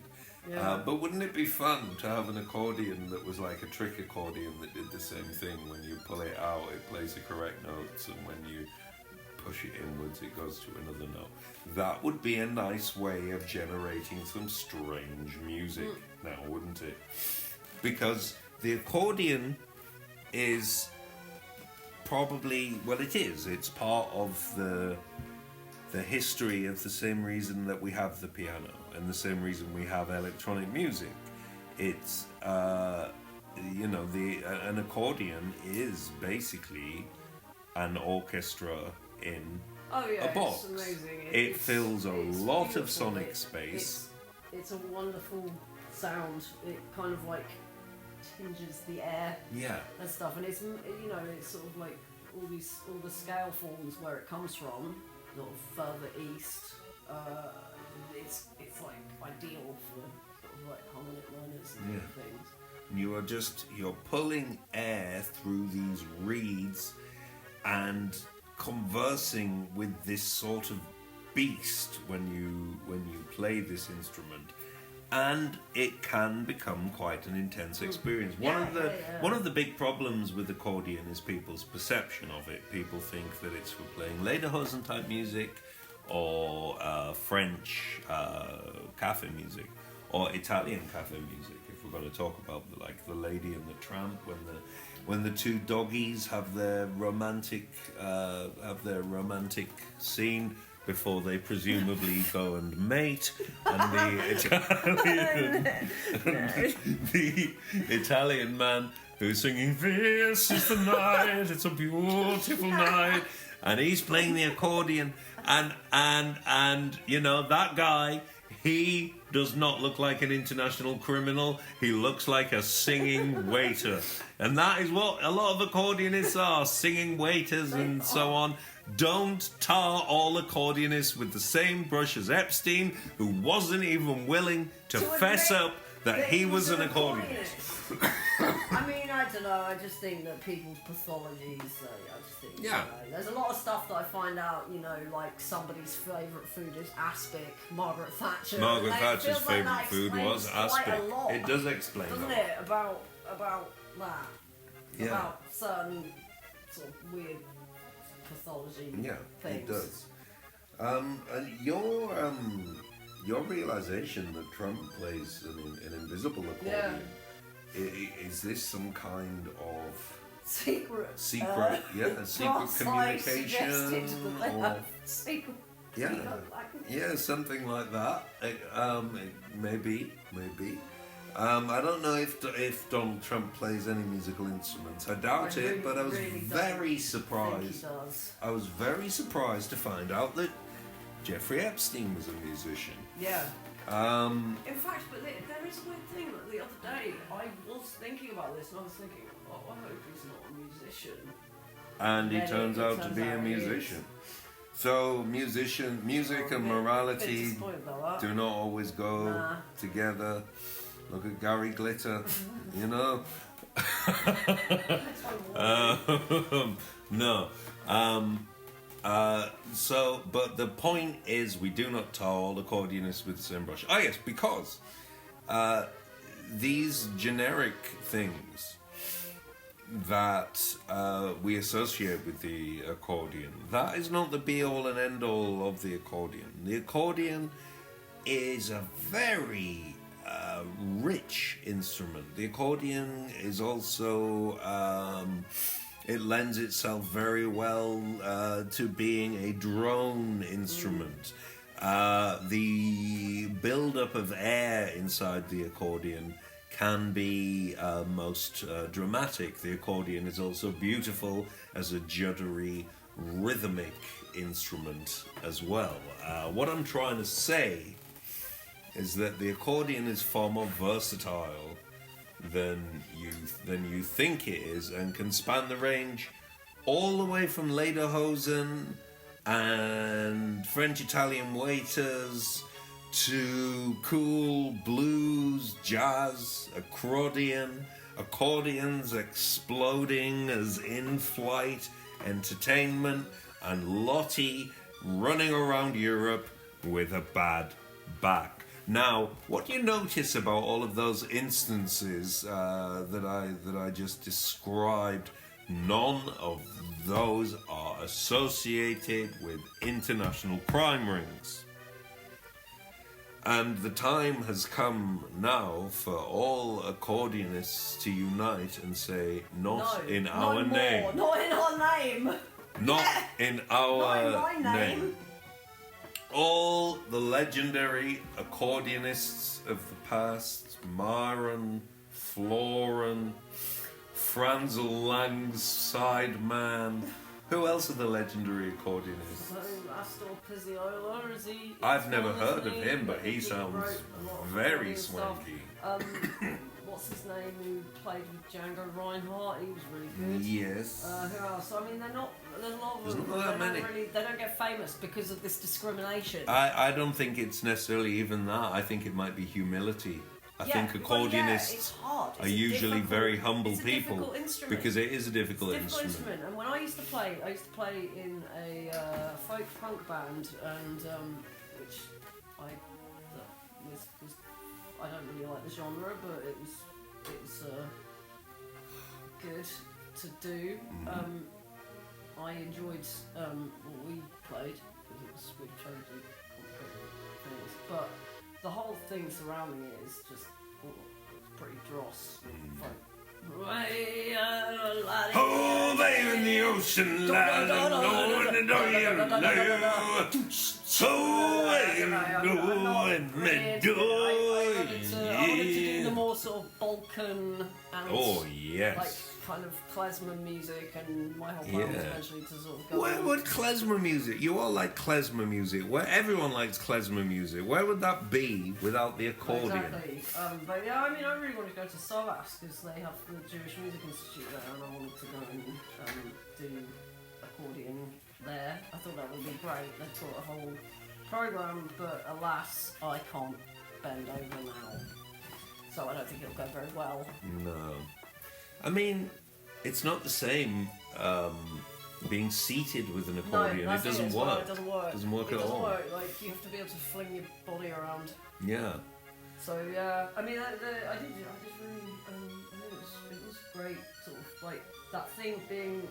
Yeah. But wouldn't it be fun to have an accordion that was like a trick accordion that did the same thing? When you pull it out, it plays the correct notes, and when you push it inwards, it goes to another note. That would be a nice way of generating some strange music now, wouldn't it? Because the accordion is probably, well, it's part of the history of the same reason that we have the piano and the same reason we have electronic music. It's an accordion is basically an orchestra in a box. It's amazing. It fills a lot of beautiful. sonic space. It's a wonderful sound. It kind of like tinges the air and stuff, and it's it's sort of like all the scale forms where it comes from, sort of further east. It's like ideal for sort of like harmonic minors and things. You're pulling air through these reeds and conversing with this sort of beast when you play this instrument, and it can become quite an intense experience. One of the big problems with accordion is people's perception of it. People think that it's for playing lederhosen type music, or French cafe music, or Italian cafe music. If we're going to talk about the Lady and the Tramp, when the two doggies have their romantic scene before they presumably go and mate, and the Italian man who's singing "This is the night, it's a beautiful night," and he's playing the accordion, and that guy, he does not look like an international criminal. He looks like a singing waiter. And that is what a lot of accordionists are, singing waiters and so on. Don't tar all accordionists with the same brush as Epstein, who wasn't even willing to fess up that he was an accordionist. I mean, I don't know, I just think that people's pathologies, there's a lot of stuff that I find out, like somebody's favourite food is aspic. Margaret Thatcher. Margaret Thatcher's favourite food was aspic. It does explain, doesn't it, about that. Yeah. About certain sort of weird pathology things. It does. And your realisation that Trump plays an invisible accordion, is this some kind of secret communication? Secret. Something like that. Maybe. I don't know if Donald Trump plays any musical instruments. I doubt it, but I was very surprised. I was very surprised to find out that Jeffrey Epstein was a musician. Yeah. In fact, but there is a weird thing that the other day I was thinking about this, and I was thinking, I hope he's not a musician. And he turns out to be a musician. So music and morality do not always go together. Look at Gary Glitter, No. But the point is, we do not tar all accordionists with the same brush. Ah, yes, because these generic things that we associate with the accordion, that is not the be-all and end-all of the accordion. The accordion is a very rich instrument. The accordion is also... it lends itself very well to being a drone instrument. The build-up of air inside the accordion can be most dramatic. The accordion is also beautiful as a juddery, rhythmic instrument as well. What I'm trying to say is that the accordion is far more versatile than you think it is, and can span the range all the way from lederhosen and French Italian waiters to cool blues, jazz, accordions exploding as in-flight entertainment, and Lottie running around Europe with a bad back. Now, what you notice about all of those instances that I just described, none of those are associated with international crime rings. And the time has come now for all accordionists to unite and say, not in our name. Not in our name. Not in our Not in my name. All the legendary accordionists of the past, Myron, Florin, Franzel Lang's sideman. Who else are the legendary accordionists? Astor Pizziola, is he? I've never heard of him, but he sounds very swanky. What's his name? Who played with Django Reinhardt? He was really good. Yes. Who else? I mean, they're not. There's a lot of them. There's not that many. They don't get famous because of this discrimination. I don't think it's necessarily even that. I think it might be humility. I think accordionists are usually very humble people because it is a difficult instrument. And when I used to play in a folk punk band, and which I don't really like the genre, but it was good to do. I enjoyed what we played because we tried to do complicated things, but the whole thing surrounding it is just it's pretty dross. Oh, there in the ocean lies a golden so I wanted to do the more sort of Balkan and like kind of klezmer music, and my whole plan was eventually to sort of go. Where would klezmer music? You all like klezmer music. Where everyone likes klezmer music. Where would that be without the accordion? Exactly. But yeah, I mean, I really wanted to go to SOAS because they have the Jewish Music Institute there, and I wanted to go and do accordion there. I thought that would be great. They taught a whole program, but alas, I can't bend over now, so I don't think it'll go very well. No. I mean, it's not the same being seated with an accordion. It doesn't work. It doesn't work. It doesn't work at all. Like, you have to be able to fling your body around. Yeah. So yeah, I mean, I just really, I think it was great, sort of like that thing being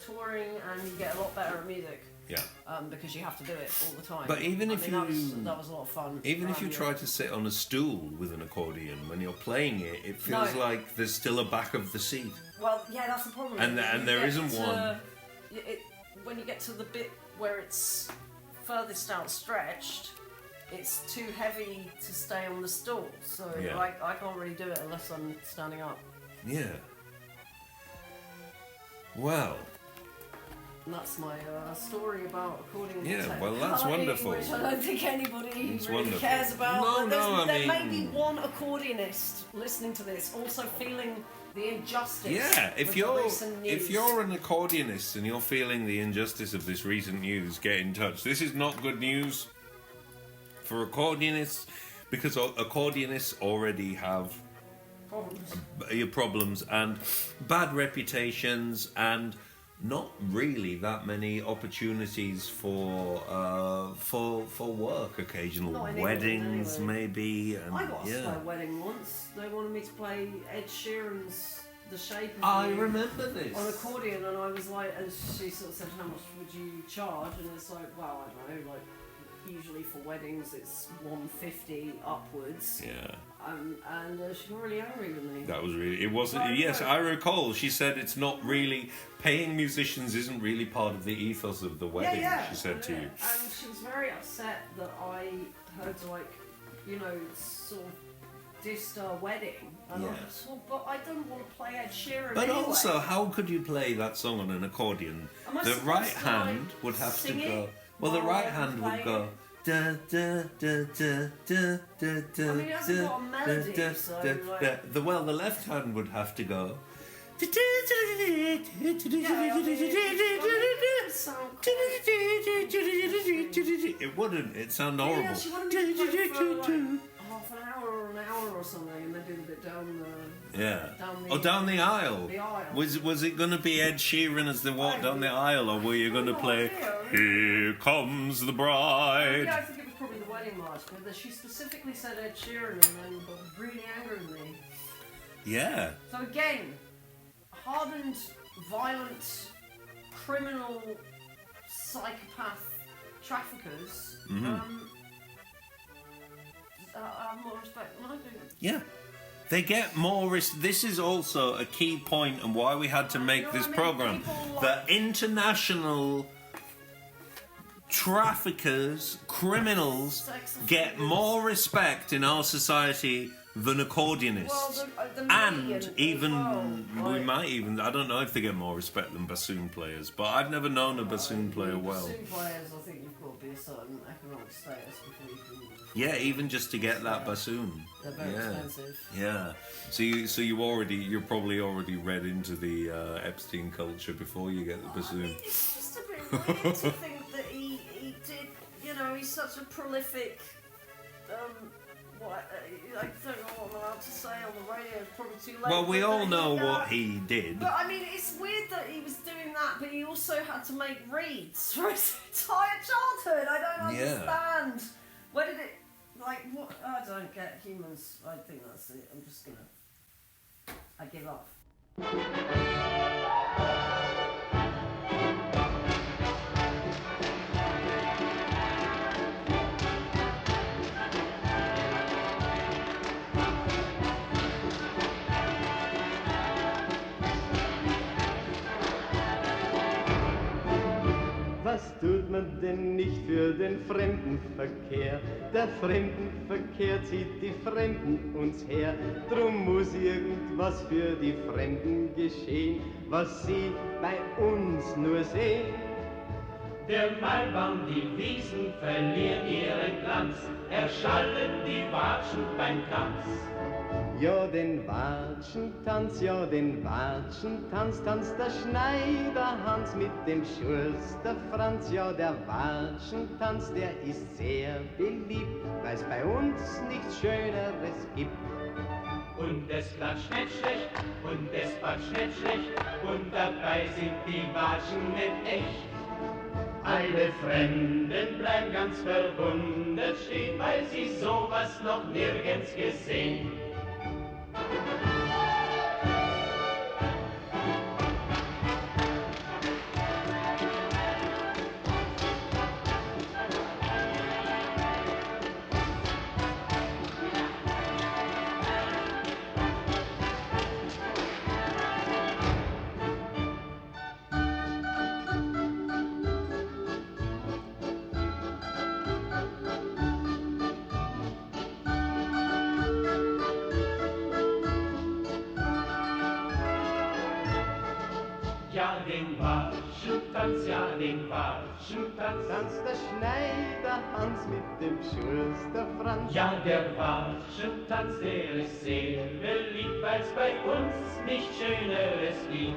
touring, and you get a lot better at music. Yeah. Because you have to do it all the time. But even if that was a lot of fun. Even if you try to sit on a stool with an accordion, when you're playing it, it feels like there's still a back of the seat. Well, yeah, that's the problem. And there isn't one. When you get to the bit where it's furthest outstretched, it's too heavy to stay on the stool. So I can't really do it unless I'm standing up. Yeah. Well. And that's my story about accordion. Yeah, well, that's wonderful. Which I don't think anybody really cares about. There may be one accordionist listening to this also feeling the injustice. Yeah, if you're an accordionist and you're feeling the injustice of this recent news, get in touch. This is not good news for accordionists because accordionists already have problems and bad reputations and not really that many opportunities for work. Occasional weddings, anyway. maybe. And, I got asked to play a wedding once. They wanted me to play Ed Sheeran's "The Shape of I You" remember this on accordion, and I was like, and she sort of said, "How much would you charge?" And it's like, well, I don't know, like usually for weddings it's $150 upwards. Yeah. And she got really angry with me. That was really. It wasn't. Yes, I recall. She said it's not really paying musicians isn't really part of the ethos of the wedding. She said to you. And she was very upset that I had sort of dissed our wedding. And I was, well, but I don't want to play Ed Sheeran. But anyway. also, how could you play that song on an accordion? The right hand would have to go. Well, the right hand would go. Da, da, da, da, da, da, da, I mean, it hasn't got a melody, so like... the left hand would have to go. It wouldn't. It'd sound horrible. Yeah, she wanted me to play for like half an hour or an hour or something, and then do the bit down the down the aisle. The aisle. Was it going to be Ed Sheeran as they walked down the aisle, or were you going to play "Here Comes the Bride"? Yeah, I think it was probably the wedding march, but she specifically said Ed Sheeran, and then got really angry with me. Yeah. So again, hardened, violent, criminal, psychopath traffickers. Have more respect than I do. Yeah. They get more This is also a key point and why we had to make this program. The international traffickers, criminals get more respect in our society than accordionists. And even, we might even, I don't know if they get more respect than bassoon players, but I've never known a bassoon player well. Bassoon players, I think you've got to be a certain economic status before you can... Yeah, even just to get that bassoon. They're very expensive. Yeah. So you're probably already read into the Epstein culture before you get the bassoon. I mean, it's just a bit weird to think that he did. He's such a prolific. I don't know what I'm allowed to say on the radio. It's probably too late. Well, we all know what he did. But I mean, it's weird that he was doing that, but he also had to make reeds for his entire childhood. I don't understand. Where did it? Like, what? I don't get humans. I think that's it. I'm just gonna... I give up. Was tut man denn nicht für den Fremdenverkehr? Der Fremdenverkehr zieht die Fremden uns her. Drum muss irgendwas für die Fremden geschehen, was sie bei uns nur sehen. Der Maibaum, die Wiesen verlieren ihren Glanz, erschallen die Watschen beim Tanz. Ja, den Watschentanz, tanzt der Schneider Hans mit dem Schuster Franz. Ja, der Watschentanz, der ist sehr beliebt, weil's bei uns nichts Schöneres gibt. Und es klatscht nicht schlecht, und es patscht nicht schlecht, und dabei sind die Watschen nicht echt. Alle Fremden bleiben ganz verwundert stehen, weil sie sowas noch nirgends gesehen. Den Watschentanz, tanzt der Schneider Hans mit dem Schuster Franz. Ja, der Watschentanz, der ist sehr beliebt, weil's bei uns nichts Schöneres gibt.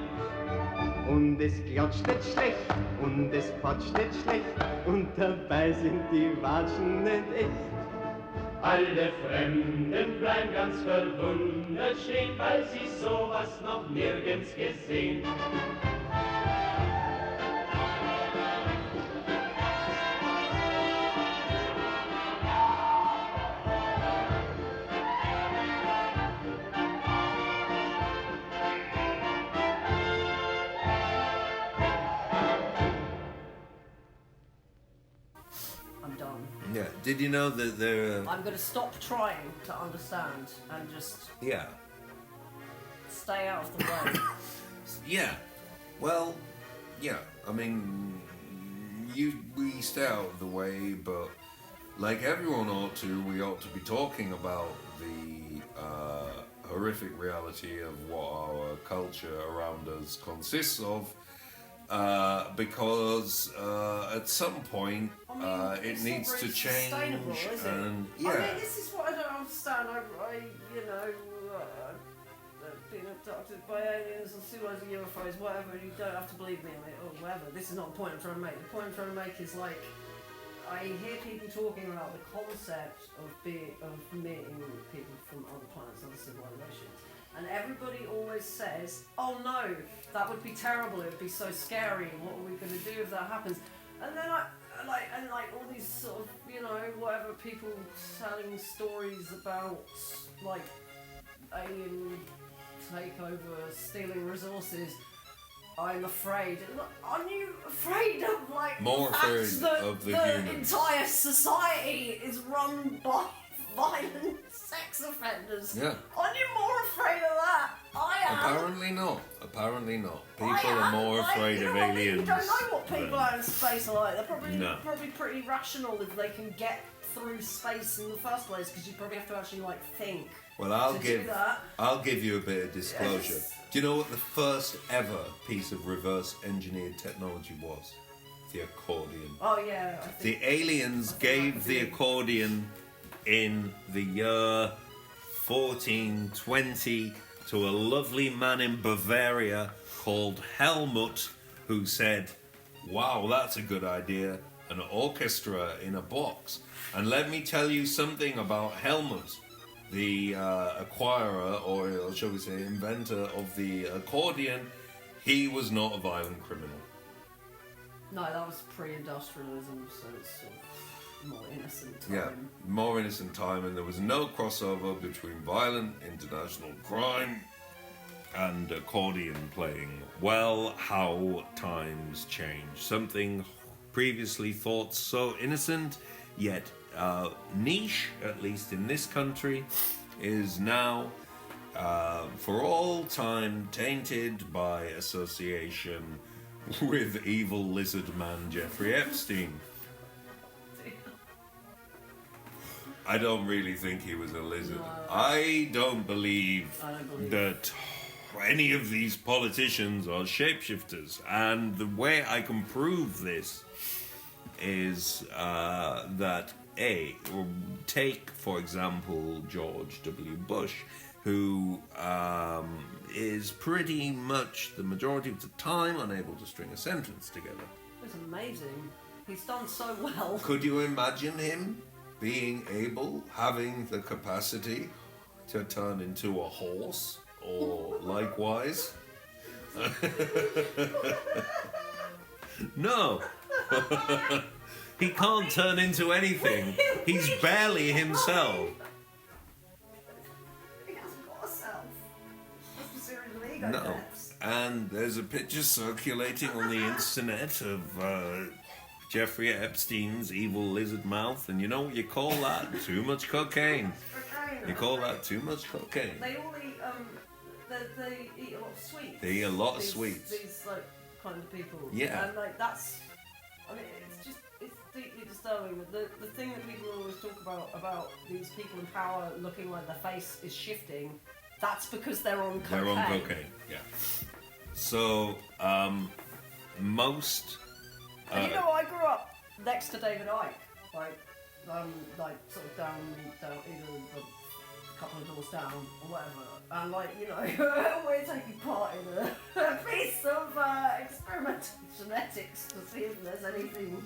Und es klatscht nicht schlecht, und es patscht nicht schlecht, und dabei sind die Watschen nicht echt. Alle Fremden bleiben ganz verwundert stehen, weil sie sowas noch nirgends gesehen. I'm done. Yeah. Did you know that there? I'm going to stop trying to understand and just Yeah. stay out of the way. Yeah. Well, yeah. I mean, we stay out of the way, but like everyone ought to, we ought to be talking about the horrific reality of what our culture around us consists of. Because at some point it it's needs not to very change, sustainable, is it? and I mean, this is what I don't understand. I've been abducted by aliens or civilized UFOs, whatever. You don't have to believe me on it or whatever. This is not the point I'm trying to make. The point I'm trying to make is like, I hear people talking about the concept of meeting people from other planets, other civilizations. And everybody always says, oh no, that would be terrible, it would be so scary, what are we going to do if that happens? And then all these sort of, whatever, people telling stories about, like, alien takeover, stealing resources. I'm afraid. Aren't you afraid of, like, more afraid of the humans? Entire society is run by violent sex offenders. Yeah. Aren't you more afraid of that? I am. Apparently not. People are more afraid of aliens. You don't know what people out in space are like. They're probably No. pretty rational if they can get through space in the first place, because you probably have to actually think. Well, I'll give you a bit of disclosure. Yes. Do you know what the first ever piece of reverse engineered technology was? The accordion. Oh yeah. I think The aliens gave the accordion in the year 1420 to a lovely man in Bavaria called Helmut, who said, wow, that's a good idea, an orchestra in a box. And let me tell you something about Helmut, the acquirer, or shall we say inventor of the accordion. He was not a violent criminal. No, that was pre-industrialism, so it's sort of more innocent time. Yeah, more innocent time, and there was no crossover between violent international crime and accordion playing. Well, how times change. Something previously thought so innocent, yet niche, at least in this country, is now for all time tainted by association with evil lizard man Jeffrey Epstein. I don't really think he was a lizard. No. I don't believe that any of these politicians are shapeshifters. And the way I can prove this is that take, for example, George W. Bush, who is pretty much the majority of the time unable to string a sentence together. It's amazing. He's done so well. Could you imagine him being able, having the capacity to turn into a horse, or likewise? No. He can't turn into anything. He's barely himself. He hasn't got a self. That's a series of ego No. deaths. And there's a picture circulating on the internet of Jeffrey Epstein's evil lizard mouth, and you know what you call that? Too much cocaine. You call that too much cocaine. They all eat, they eat a lot of sweets. They eat a lot of sweets. These, like, kind of people. Yeah. And, like, that's, I mean, it's deeply disturbing. The thing that people always talk about these people in power looking like their face is shifting, that's because they're on cocaine. They're on cocaine, yeah. So, most... And you know, I grew up next to David Icke, like sort of down either a couple of doors down or whatever, and like, you know, we're taking part in a piece of experimental genetics to see if there's anything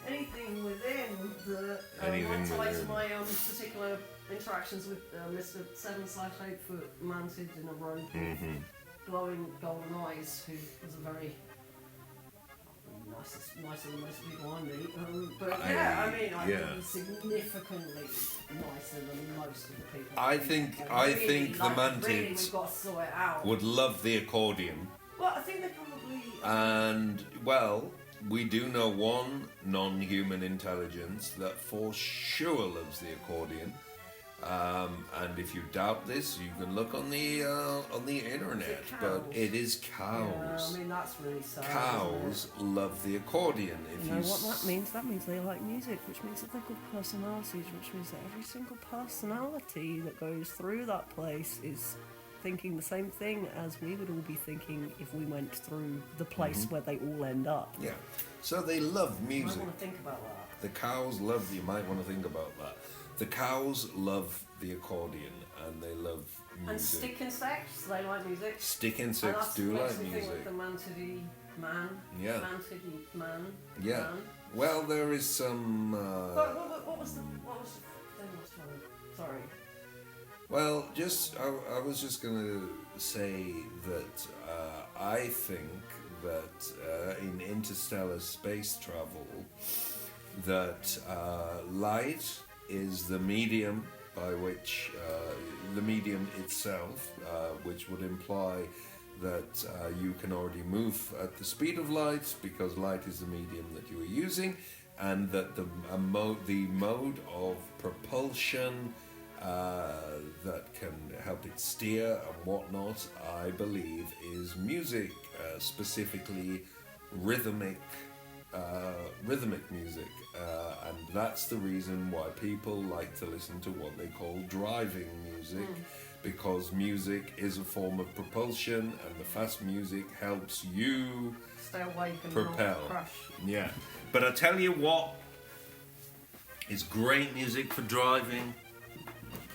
anything within the Anything ties within. my own particular interactions with Mr. 7/8 foot mounted in a robe with glowing golden eyes, who was a very nicer than most people I meet. But yeah, I mean, I think he's significantly nicer than most of the people. I think the Mantids really, we've got to sort it out. would love the accordion. Well, I think they probably. And, well, we do know one non-human intelligence that for sure loves the accordion. And if you doubt this, you can look on the internet. But it is cows. Yeah, I mean, that's really sad. Cows love the accordion. If You know what that means? That means they like music, which means that they're good personalities, which means that every single personality that goes through that place is thinking the same thing as we would all be thinking if we went through the place where they all end up. Yeah. So they love I music. want to think about that. The cows love. You might want to think about that. The cows love the accordion, and they love music. And stick insects, they like music. Stick insects do like music. With the mantidy man. Yeah. Mantidy man. Yeah. Man. Well, there is some. What was the thing last time? Sorry. Well, I was just going to say that I think that in interstellar space travel, that light is the medium by which the medium itself, which would imply that you can already move at the speed of light because light is the medium that you are using, and that the mode of propulsion that can help it steer and whatnot, I believe, is music, specifically rhythmic music, and that's the reason why people like to listen to what they call driving music, because music is a form of propulsion, and the fast music helps you Stay awake and propel. not crash. Yeah, but I tell you what is great music for driving: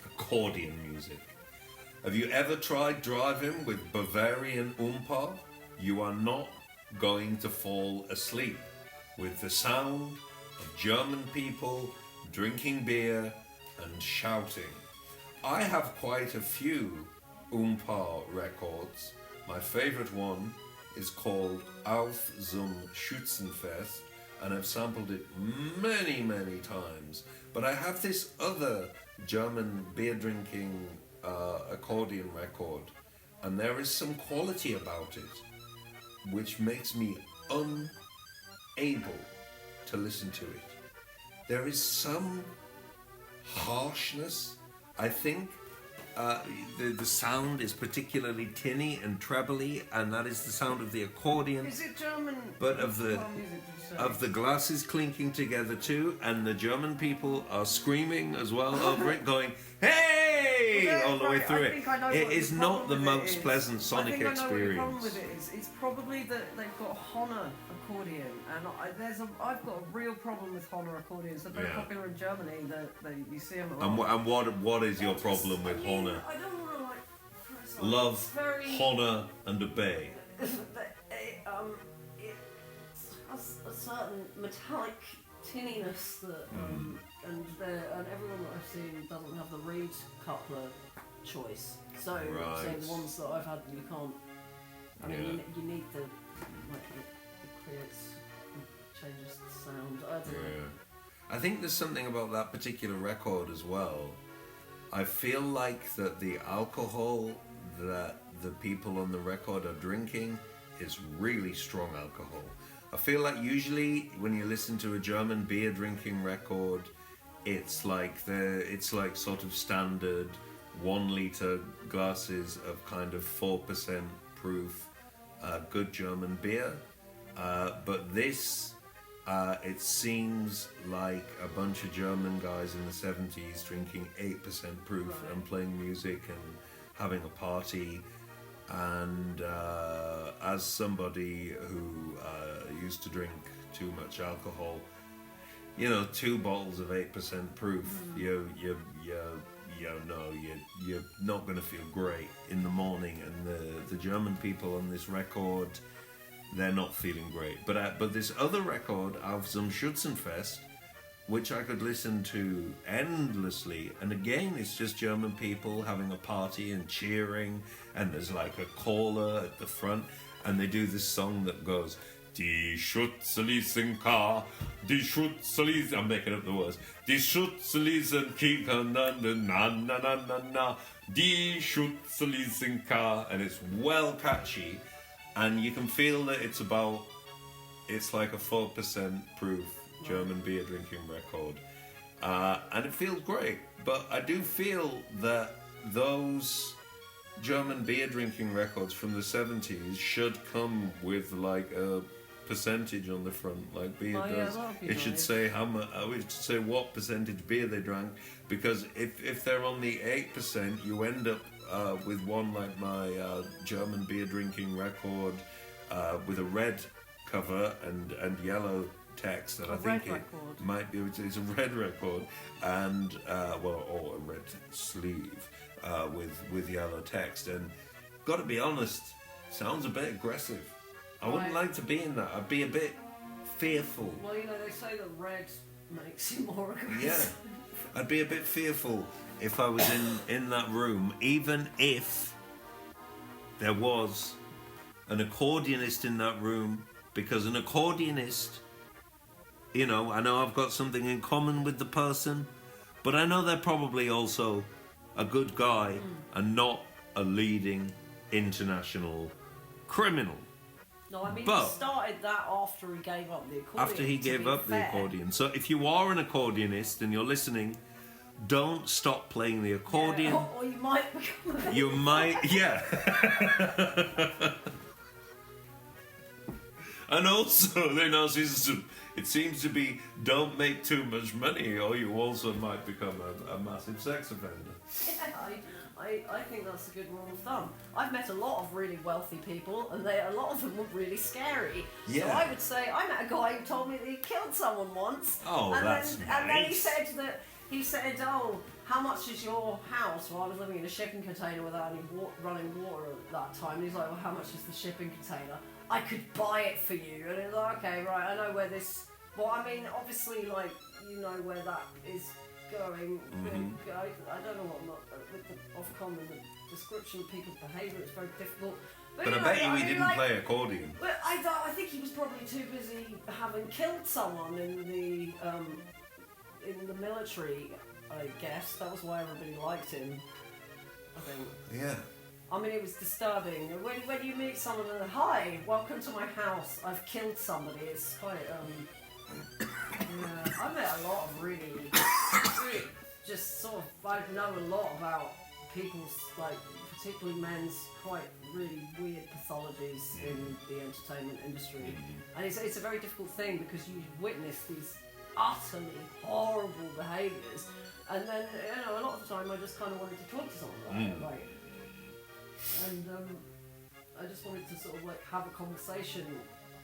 accordion music. Have you ever tried driving with Bavarian Oompa? You are not going to fall asleep with the sound of German people drinking beer and shouting. I have quite a few Oompa records. My favorite one is called Auf zum Schützenfest, and I've sampled it many, many times. But I have this other German beer drinking accordion record, and there is some quality about it which makes me unable to listen to it. There is some harshness. I think the sound is particularly tinny and trebly, and that is the sound of the accordion. Is it German? But of the music, did you say? of the glasses clinking together too, and the German people are screaming as well over it, going "Hey!" Yeah, all the way right, through I it. think I know It what is the not the problem with it most is. pleasant sonic I think I know what the problem experience. with it is. It's probably that they've got Honor accordion, and I've got a real problem with Honor accordions. They're very Yeah. popular in Germany. You see them a And, lot. what is your problem with Honor? I don't want to like criticize. Love, It's very, honor, and obey. it has a certain metallic tinniness that and everyone that I've seen doesn't have the reed coupler choice. So Right. the ones that I've had, you can't. I mean, Yeah. you need the like it creates changes the sound. I don't know. I think there's something about that particular record as well. I feel like that the alcohol that the people on the record are drinking is really strong alcohol. I feel like usually when you listen to a German beer drinking record, it's like sort of standard 1 liter glasses of kind of 4% proof good German beer. But this, it seems like a bunch of German guys in the 70s drinking 8% proof and playing music and having a party. And as somebody who used to drink too much alcohol, 2 bottles of 8% proof, you're not going to feel great in the morning. And the German people on this record, they're not feeling great. But this other record, Auf zum Schützenfest, which I could listen to endlessly, and again, it's just German people having a party and cheering, and there's like a caller at the front, and they do this song that goes, Die Schutzelisenka, die Schutzeliesen, I'm making up the words, Die Schutzeliesen na na na na na na, Die Schutzelisenka, and it's well catchy, and you can feel that it's like a 4% proof German beer drinking record, and it feels great. But I do feel that those German beer drinking records from the 70s should come with like a percentage on the front, like beer does. It should say how much. It should say what percentage beer they drank, because if they're on the 8%, you end up with one like my German beer drinking record with a red cover and yellow text, and I think it might be, it's a red record, and or a red sleeve with yellow text, and got to be honest, sounds a bit aggressive. I wouldn't like to be in that. I'd be a bit fearful. Well, they say that red makes you more aggressive. Yeah, I'd be a bit fearful if I was in that room, even if there was an accordionist in that room, because an accordionist, I know I've got something in common with the person, but I know they're probably also a good guy and not a leading international criminal. No, I mean, but he started that after he gave up the accordion. After he gave up the accordion. So if you are an accordionist and you're listening, don't stop playing the accordion. Yeah, or you might become You might, yeah. And also, the narcissism, it seems to be, don't make too much money, or you also might become a massive sex offender. Yeah, I think that's a good rule of thumb. I've met a lot of really wealthy people, and a lot of them were really scary. Yeah. So I would say, I met a guy who told me that he killed someone once. Oh, that's nice. And then he said, oh, how much is your house? Well, I was living in a shipping container without any running water at that time. And he's like, well, how much is the shipping container? I could buy it for you. And it's like, okay, right, I know where this... Well, I mean, obviously, like, you know where that is going. Mm-hmm. I don't know what... With the Ofcom and the description of people's behaviour, it's very difficult. But I bet you he didn't play accordion. But I think he was probably too busy having killed someone in the military, I guess. That was why everybody liked him, I think. Yeah. I mean, it was disturbing. When you meet someone and hi, welcome to my house, I've killed somebody, it's quite, yeah, I met a lot of really just sort of, I know a lot about people's, like, particularly men's quite really weird pathologies in the entertainment industry. And it's a very difficult thing because you witness these utterly horrible behaviours, and then, a lot of the time I just kind of wanted to talk to someone about it, like, and I just wanted to sort of like have a conversation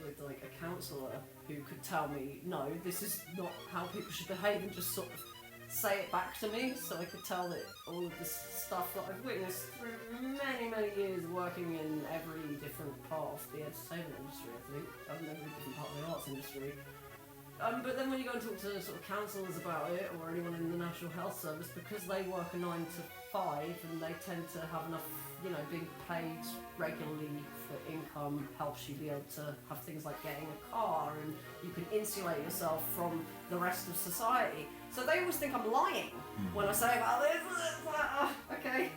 with like a counsellor who could tell me, no, this is not how people should behave, and just sort of say it back to me, so I could tell that all of this stuff that I've witnessed through many, many years working in every different part of the entertainment industry, I think, and every different part of the arts industry. But then when you go and talk to sort of counsellors about it, or anyone in the National Health Service, because they work a 9 to 5 and they tend to have enough, being paid regularly for income helps you be able to have things like getting a car, and you can insulate yourself from the rest of society. So they always think I'm lying when I say about this. It's like, oh, okay.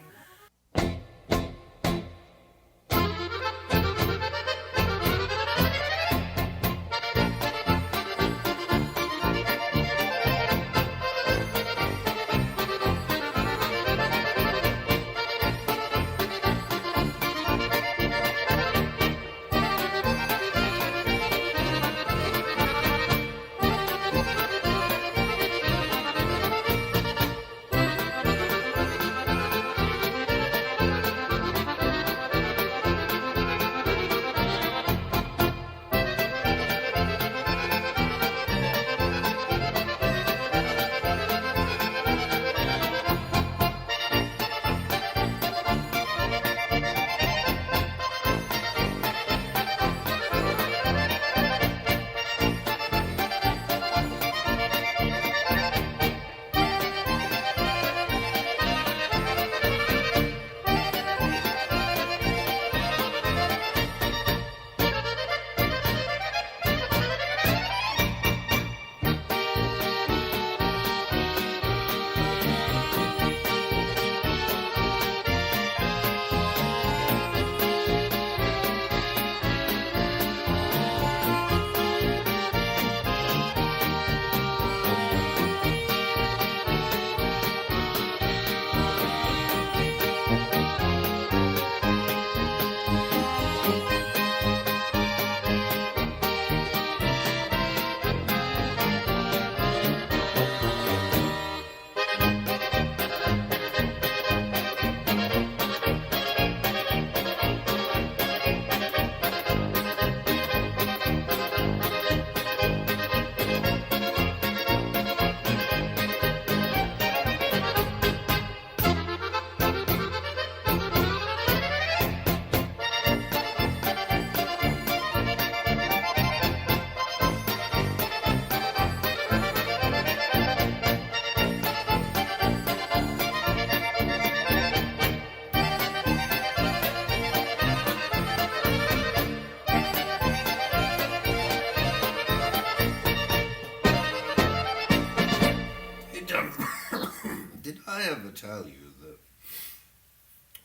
ever tell you that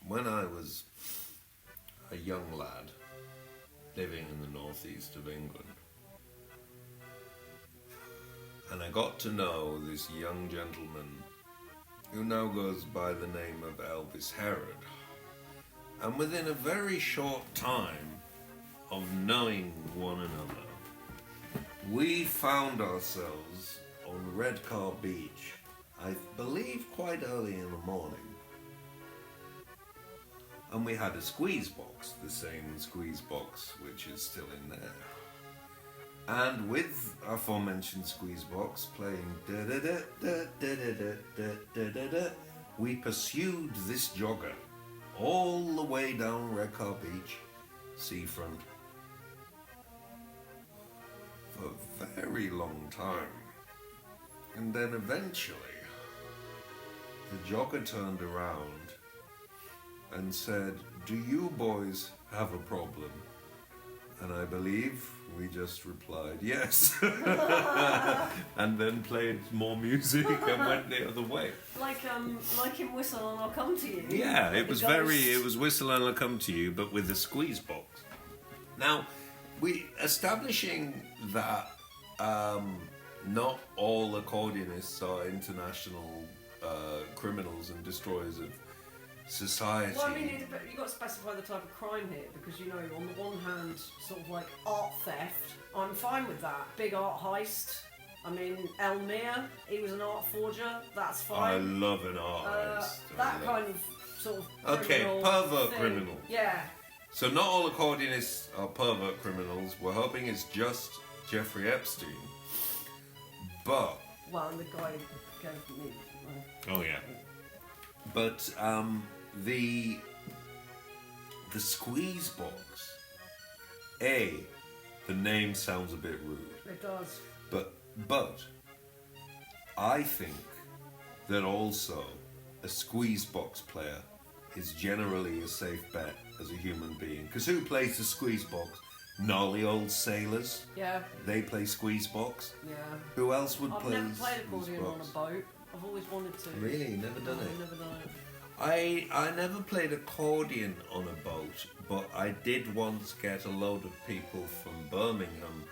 when I was a young lad living in the northeast of England, and I got to know this young gentleman who now goes by the name of Elvis Herod, and within a very short time of knowing one another, we found ourselves on Redcar Beach, I believe quite early in the morning, and we had a squeeze box, the same squeeze box which is still in there. And with aforementioned squeeze box playing da-da-da-da-da-da-da-da-da-da, we pursued this jogger all the way down Redcar Beach seafront for a very long time. And then eventually the jogger turned around and said, "Do you boys have a problem?" And I believe we just replied, "Yes." And then played more music and went the other way. Like in Whistle and I'll Come to You. Yeah, Like it was the it was Whistle and I'll Come to You, but with a squeeze box. Now, we establishing that not all accordionists are international criminals and destroyers of society. Well, I mean, you've got to specify the type of crime here, because, you know, on the one hand, sort of like art theft, I'm fine with that. Big art heist. I mean, Elmire, he was an art forger, that's I fine. love an art heist. That kind of sort of Okay, criminal pervert thing. criminal. Yeah. So not all accordionists are pervert criminals. We're hoping it's just Jeffrey Epstein. But... Well, and the guy gave me... Oh, yeah. But the squeeze box, the name sounds a bit rude. It does. But I think that also a squeeze box player is generally a safe bet as a human being. Because who plays the squeeze box? Gnarly old sailors. Yeah. They play squeeze box. Yeah. Who else would I've play never played squeeze accordion on box? a boat. I've always wanted to. Really? Never done it? I've never done it. I never played accordion on a boat, but I did once get a load of people from Birmingham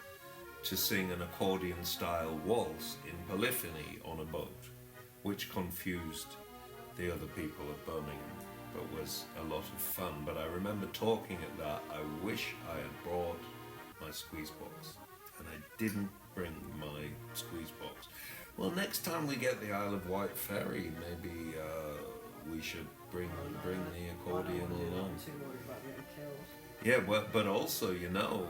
to sing an accordion-style waltz in Polyphony on a boat, which confused the other people of Birmingham, but was a lot of fun. But I remember talking at that, I wish I had brought my squeeze box, and I didn't bring my squeeze box. Well, next time we get the Isle of Wight ferry, maybe we should bring the accordion along. I'm too worried about getting killed. Yeah, but also, you know,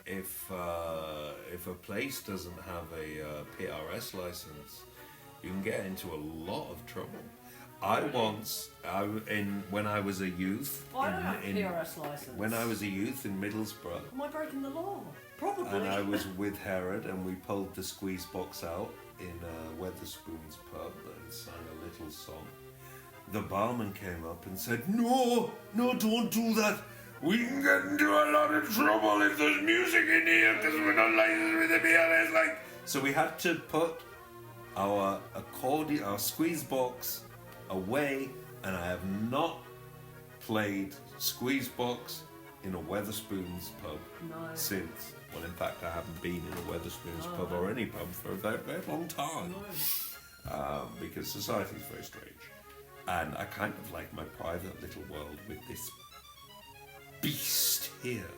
if a place doesn't have a PRS license, you can get into a lot of trouble. When I was a youth. Well, I don't have a PRS license. When I was a youth in Middlesbrough. Am I breaking the law? Probably. And I was with Herod, and we pulled the squeeze box out in Weatherspoon's pub and sang a little song. The barman came up and said, No, don't do that. We can get into a lot of trouble if there's music in here because we're not licensed with the PRS. So we had to put our accordion, our squeeze box away, and I have not played squeeze box in a Weatherspoon's pub since. Well, in fact, I haven't been in a Weatherspoon's pub or any pub for a very, very long time because society is very strange. And I kind of like my private little world with this beast here,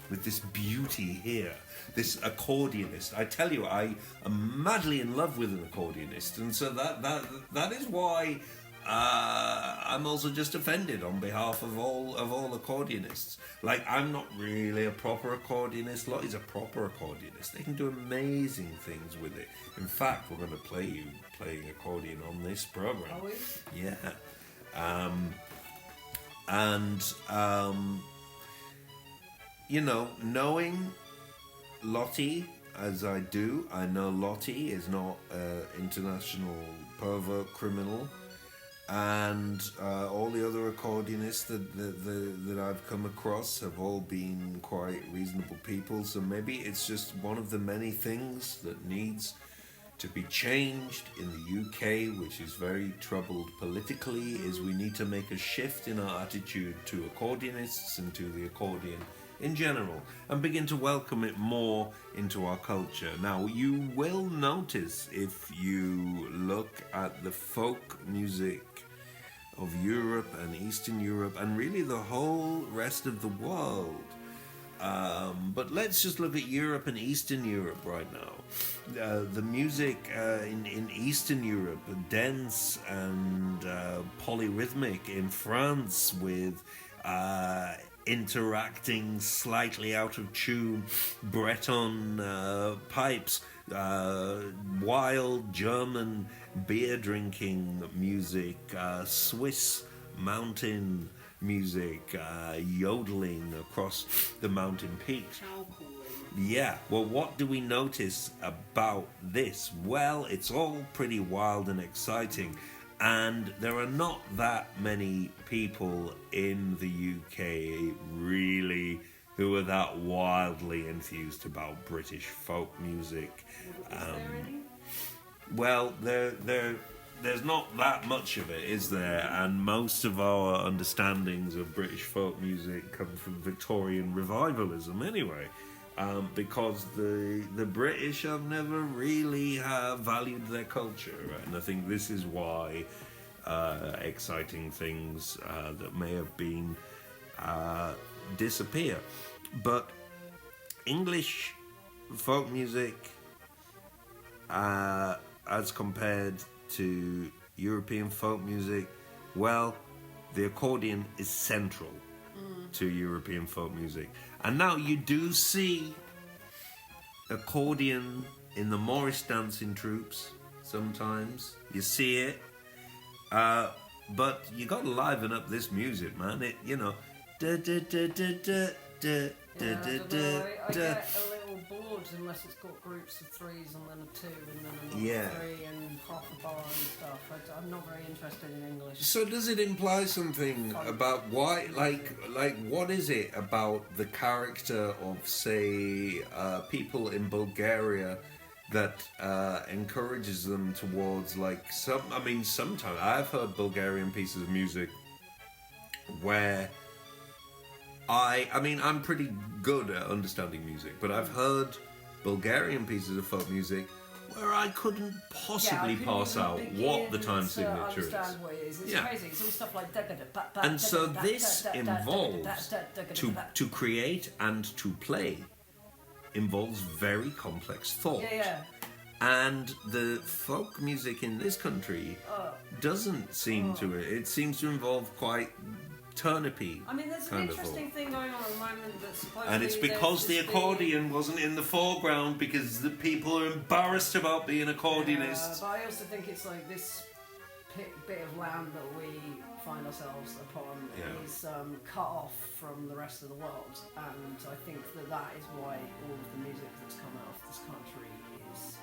with this beauty here, this accordionist. I tell you, I am madly in love with an accordionist, and so that is why I'm also just offended on behalf of all accordionists. Like, I'm not really a proper accordionist. Lottie's a proper accordionist. They can do amazing things with it. In fact, we're going to play you playing accordion on this program. Are we? Yeah. You know, knowing Lottie as I do, I know Lottie is not an international pervert criminal, and all the other accordionists that I've come across have all been quite reasonable people, so maybe it's just one of the many things that needs to be changed in the UK, which is very troubled politically, is we need to make a shift in our attitude to accordionists and to the accordion in general, and begin to welcome it more into our culture. Now, you will notice if you look at the folk music of Europe and Eastern Europe, and really the whole rest of the world. But let's just look at Europe and Eastern Europe right now. The music in Eastern Europe, dense and polyrhythmic. In France, with interacting, slightly out of tune Breton pipes, wild German beer drinking music, Swiss mountain music, yodeling across the mountain peaks. Yeah, well, what do we notice about this? Well, it's all pretty wild and exciting. And there are not that many people in the UK really who are that wildly enthused about British folk music. Well, there's not that much of it, is there? And most of our understandings of British folk music come from Victorian revivalism anyway. Because the British have never really valued their culture, right? And I think this is why exciting things that may have been disappear. But English folk music, as compared to European folk music, well, the accordion is central to European folk music. And now you do see accordion in the Morris dancing troops sometimes. You see it. But you got to liven up this music, man. It, you know, da da da da da da da da da. I get a little bored unless it's got groups of threes and then a two and then another three and half a bar and stuff. I'm not very interested in English. So does it imply something about why, like what is it about the character of, say, people in Bulgaria that encourages them towards, like, sometimes I've heard Bulgarian pieces of music where I'm pretty good at understanding music, but I've heard Bulgarian pieces of folk music where I couldn't possibly pass out what the time signature is. What it is. It's crazy. It's all stuff like and so this involves to create and to play involves very complex thought. And the folk music in this country doesn't seem to. It seems to involve quite turnipy. I mean, there's an interesting thing going on at the moment that's supposedly... And it's because the accordion wasn't in the foreground because the people are embarrassed about being accordionists. But I also think it's like this bit of land that we find ourselves upon is cut off from the rest of the world, and I think that is why all of the music that's come out of this country is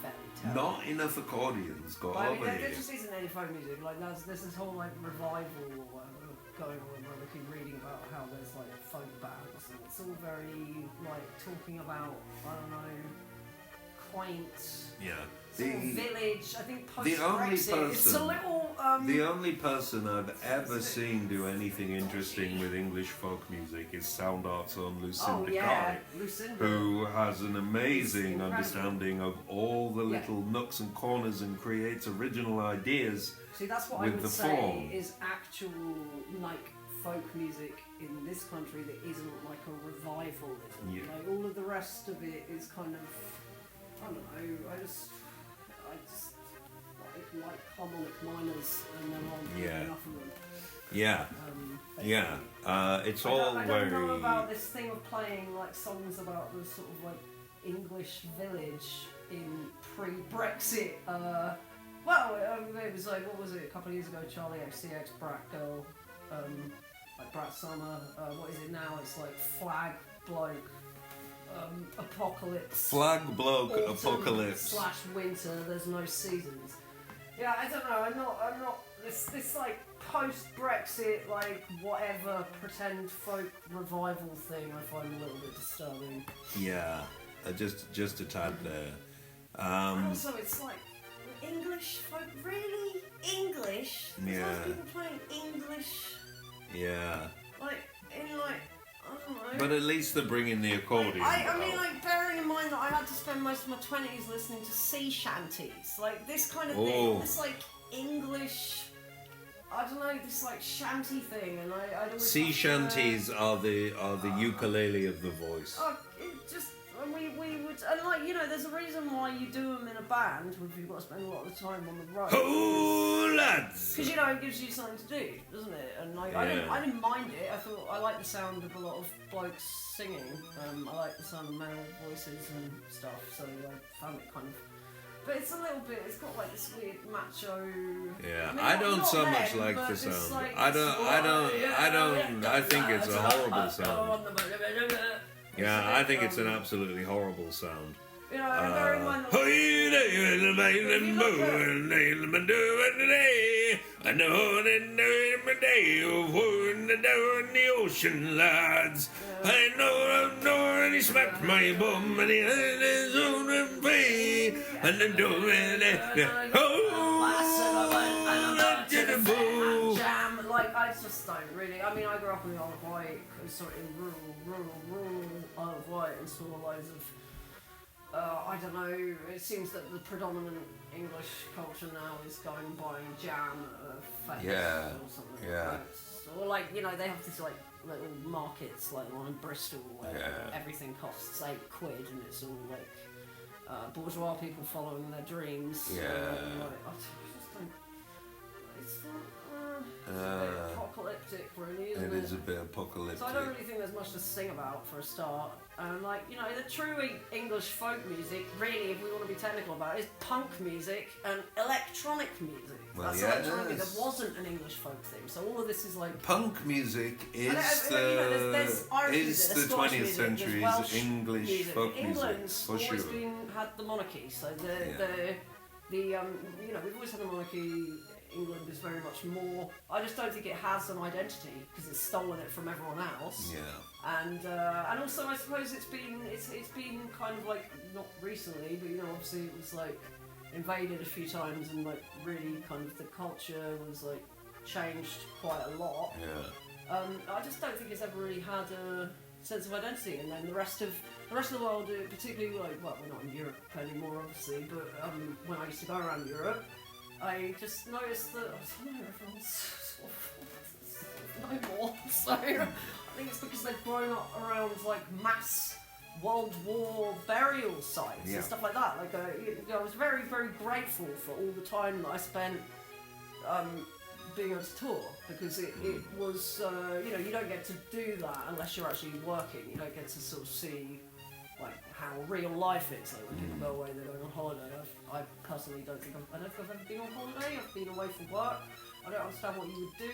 fairly terrible. Not enough accordions got over here. There just isn't any folk music. Like there's this whole like revival or whatever going on where we keep reading about how there's like folk bands, and it's all very like talking about, I don't know, quaint. Village. I think post-Brexit. It's a little. The only person I've ever seen do anything interesting with English folk music is Sound Art's own Lucinda Guy, who has an amazing understanding of all the little nooks and corners and creates original ideas. See, that's what I would say is actual like folk music in this country that isn't like a revivalism. Like all of the rest of it is kind of, I don't know. I just like harmonic minors, and there aren't enough of them. It's all very. I don't know about this thing of playing like songs about the sort of like English village in pre-Brexit. It was like, what was it, a couple of years ago, Charlie XCX, Brat Girl, like Brat Summer, what is it now? It's like Flag Bloke, Apocalypse. Flag Bloke, Apocalypse. / winter, there's no seasons. Yeah, I don't know, I'm not, this like post-Brexit, like whatever, pretend folk revival thing I find a little bit disturbing. Yeah, just a tad there. And also, it's like English folk, really English. There's loads of people playing English. Yeah. Like in like. I don't know. But at least they're bringing the accordion. I mean, like, bearing in mind that I had to spend most of my 20s listening to sea shanties. Like, this kind of thing. This, like, English... I don't know, this, like, shanty thing. And I'd always... Sea shanties are the ukulele of the voice. It just... We would... And, like, you know, there's a reason why you do them in a band if you've got to spend a lot of the time on the road. Oh, lads! Because, you know, it gives you something to do, doesn't it? And, like, I didn't mind it. I thought I like the sound of a lot of blokes singing. I like the sound of male voices and stuff, so I found it kind of... But it's a little bit, it's got like this weird macho... Yeah, I mean, I don't not so them, much like but the it's sound. like I think it's a horrible sound. Yeah, I think it's an absolutely horrible sound. You know, bear in mind the ocean, lads. I know, and he smacked my bum, and he had his own way, and the door, like, I just don't really. I mean, I grew up in the Isle of Wight, sort of in rural Isle of Wight, and saw loads of. I don't know, it seems that the predominant English culture now is going and buying jam at a fete or something like that. Or like, you know, they have these like little markets like the one in Bristol where everything costs £8 and it's all like bourgeois people following their dreams. Yeah. Like, I just don't... It's a bit apocalyptic, really, isn't it? It is a bit apocalyptic. So I don't really think there's much to sing about for a start. And like, you know, the true English folk music, really, if we want to be technical about it, is punk music and electronic music. Well, that's electronic. There wasn't an English folk thing. So all of this is like... Punk music is there's Irish music, the Scottish 20th music, century's Welsh English folk music, England's for always sure. had the monarchy. So you know, we've always had the monarchy. England is very much more. I just don't think it has an identity because it's stolen it from everyone else. Yeah. And also I suppose it's been kind of like not recently, but you know obviously it was like invaded a few times and like really kind of the culture was like changed quite a lot. Yeah. I just don't think it's ever really had a sense of identity, and then the rest of the world, particularly like well, we're not in Europe anymore obviously, but when I used to go around Europe. I just noticed that, I don't know, everyone's sort of no more, so I think it's because they've grown up around like mass World War burial sites and stuff like that. Like, I was very, very grateful for all the time that I spent being able to tour, because it was, you know, you don't get to do that unless you're actually working. You don't get to sort of see like how real life is. Like when people go away, they're going on holiday. I personally don't think I've ever been on holiday. I've been away from work. I don't understand what you would do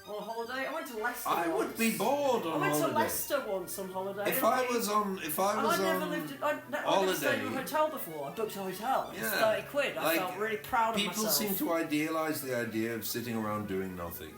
on a holiday. I went to Leicester. I once. would be bored on holiday. I went to Leicester once on holiday. If I was on I'd never stayed in a hotel before. I booked a hotel. It was £30. I felt really proud of myself. People seem to idealise the idea of sitting around doing nothing.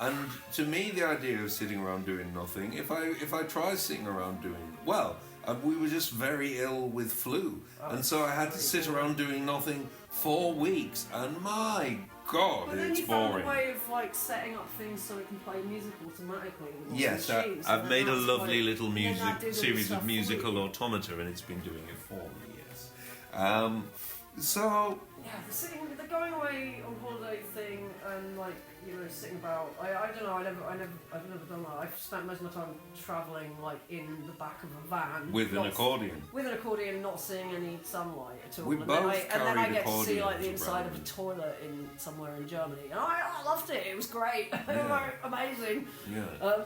And to me, the idea of sitting around doing nothing, if I try sitting around doing, well, we were just very ill with flu. And so I had to sit around doing nothing for weeks. And my God, but it's then you boring. found a way of like setting up things so it can play music automatically. Yes, I've made a lovely little series of musical automata, and it's been doing it for me, yes. So... Yeah, the going away on holiday thing and like, you know, sitting about, I don't know, I've never done that. I've spent most of my time travelling like in the back of a van. With an accordion. With an accordion, not seeing any sunlight at all. We both and then I get to see like the accordions inside around. of a toilet in somewhere in Germany. And I loved it, it was great. Amazing. Yeah.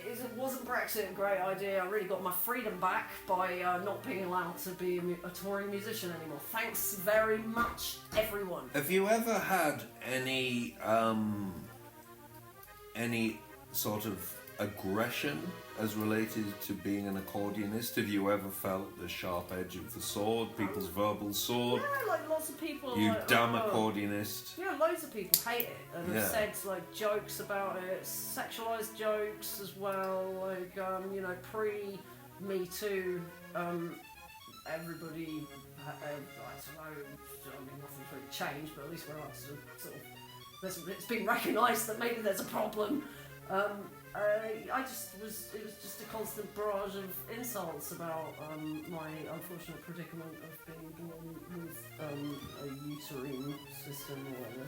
It wasn't Brexit a great idea. I really got my freedom back by not being allowed to be a touring musician anymore. Thanks very much, everyone. Have you ever had any sort of aggression as related to being an accordionist? Have you ever felt the sharp edge of the sword, people's verbal sword? Yeah, like lots of people. You like, dumb accordionist. Yeah, loads of people hate it and have said like jokes about it, sexualised jokes as well. Like you know, pre-Me Too, everybody I mean, nothing's really changed, but at least we're not sort of, it's been recognised that maybe there's a problem. It was just a constant barrage of insults about my unfortunate predicament of being born with a uterine system or whatever.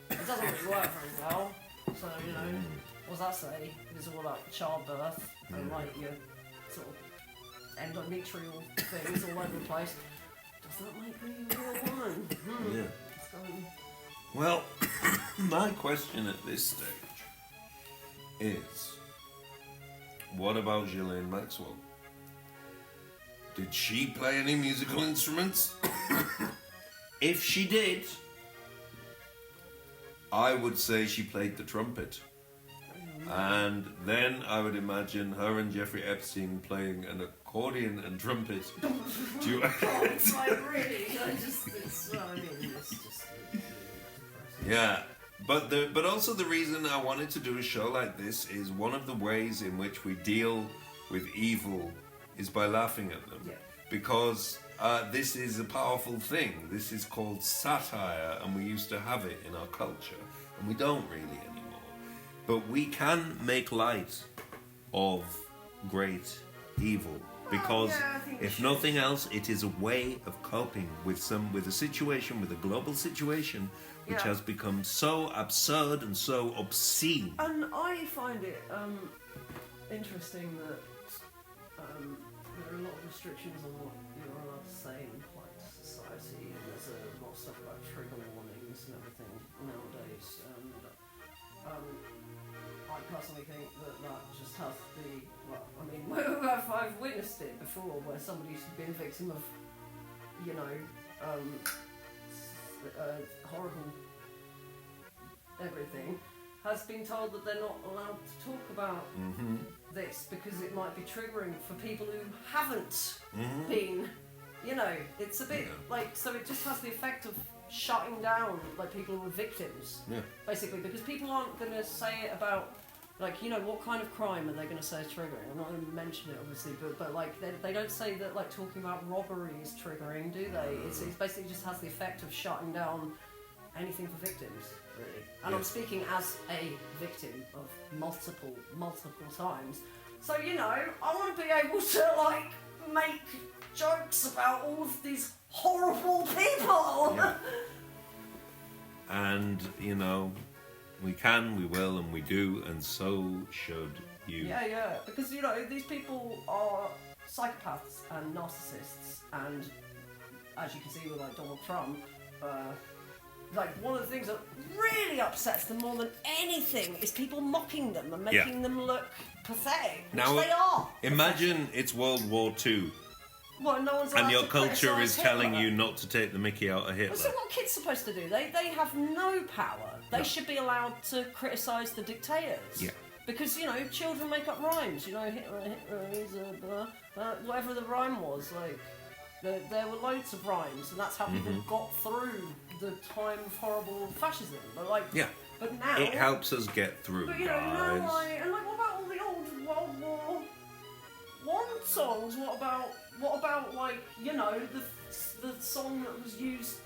It doesn't really work very well, so, you know, what does that say? It's all about childbirth and like your sort of endometrial things all over the place. Does that make me a real woman? Yeah. So, Well, my question at this stage is, what about Ghislaine Maxwell? Did she play any musical instruments? If she did, I would say she played the trumpet. And then I would imagine her and Jeffrey Epstein playing an accordion and trumpet duet. like really, it's just depressing. Yeah, but also the reason I wanted to do a show like this is one of the ways in which we deal with evil is by laughing at them. Yeah. Because this is a powerful thing. This is called satire, and we used to have it in our culture, and we don't really anymore. But we can make light of great evil, because if nothing else, it is a way of coping with a situation, with a global situation, which has become so absurd and so obscene. And I find it interesting that there are a lot of restrictions on what you're allowed to say in polite society, and there's a lot of stuff about trigger warnings and everything nowadays. I personally think that just has to be, well, I mean, I've witnessed it before where somebody's been a victim of, you know, horrible everything, has been told that they're not allowed to talk about this because it might be triggering for people who haven't been, you know, it's a bit like, so it just has the effect of shutting down like people who are victims, basically, because people aren't going to say it about, like, you know, what kind of crime are they going to say is triggering? I'm not going to mention it obviously, but like they don't say that like talking about robbery is triggering, do they? It's basically just has the effect of shutting down anything for victims, really. And I'm speaking as a victim of multiple times. So, you know, I want to be able to like make jokes about all of these horrible people. Yeah. And, you know, we can, we will, and we do, and so should you. Yeah, because, you know, these people are psychopaths and narcissists, and as you can see with, like, Donald Trump, like, one of the things that really upsets them more than anything is people mocking them and making them look pathetic, which now, they are. Imagine it's World War II. Well, no one's and your to culture is telling Hitler. you not to take the mickey out of Hitler. Well, so what are kids supposed to do? They have no power. They should be allowed to criticise the dictators. Yeah. Because, you know, children make up rhymes. You know, Hitler is a whatever the rhyme was. Like, there were loads of rhymes, and that's how people got through the time of horrible fascism. But like, but now it helps us get through. But, you know, now what about all the old World War I songs? What about like, you know, the song that was used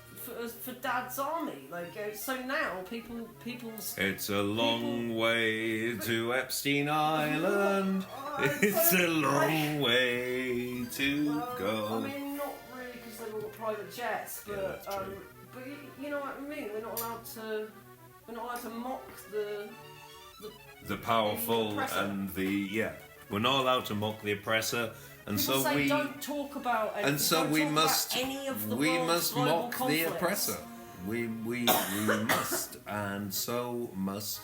for Dad's Army? Like, so now people's. It's a long way to Epstein Island. It's a long way to go. I mean, not really, because they've all got private jets, but but you know what I mean. We're not allowed to mock the powerful the and the We're not allowed to mock the oppressor. And people so say we don't talk about anything. and so don't we talk must about any of the we world's must global mock conflicts. the oppressor. We must, and so must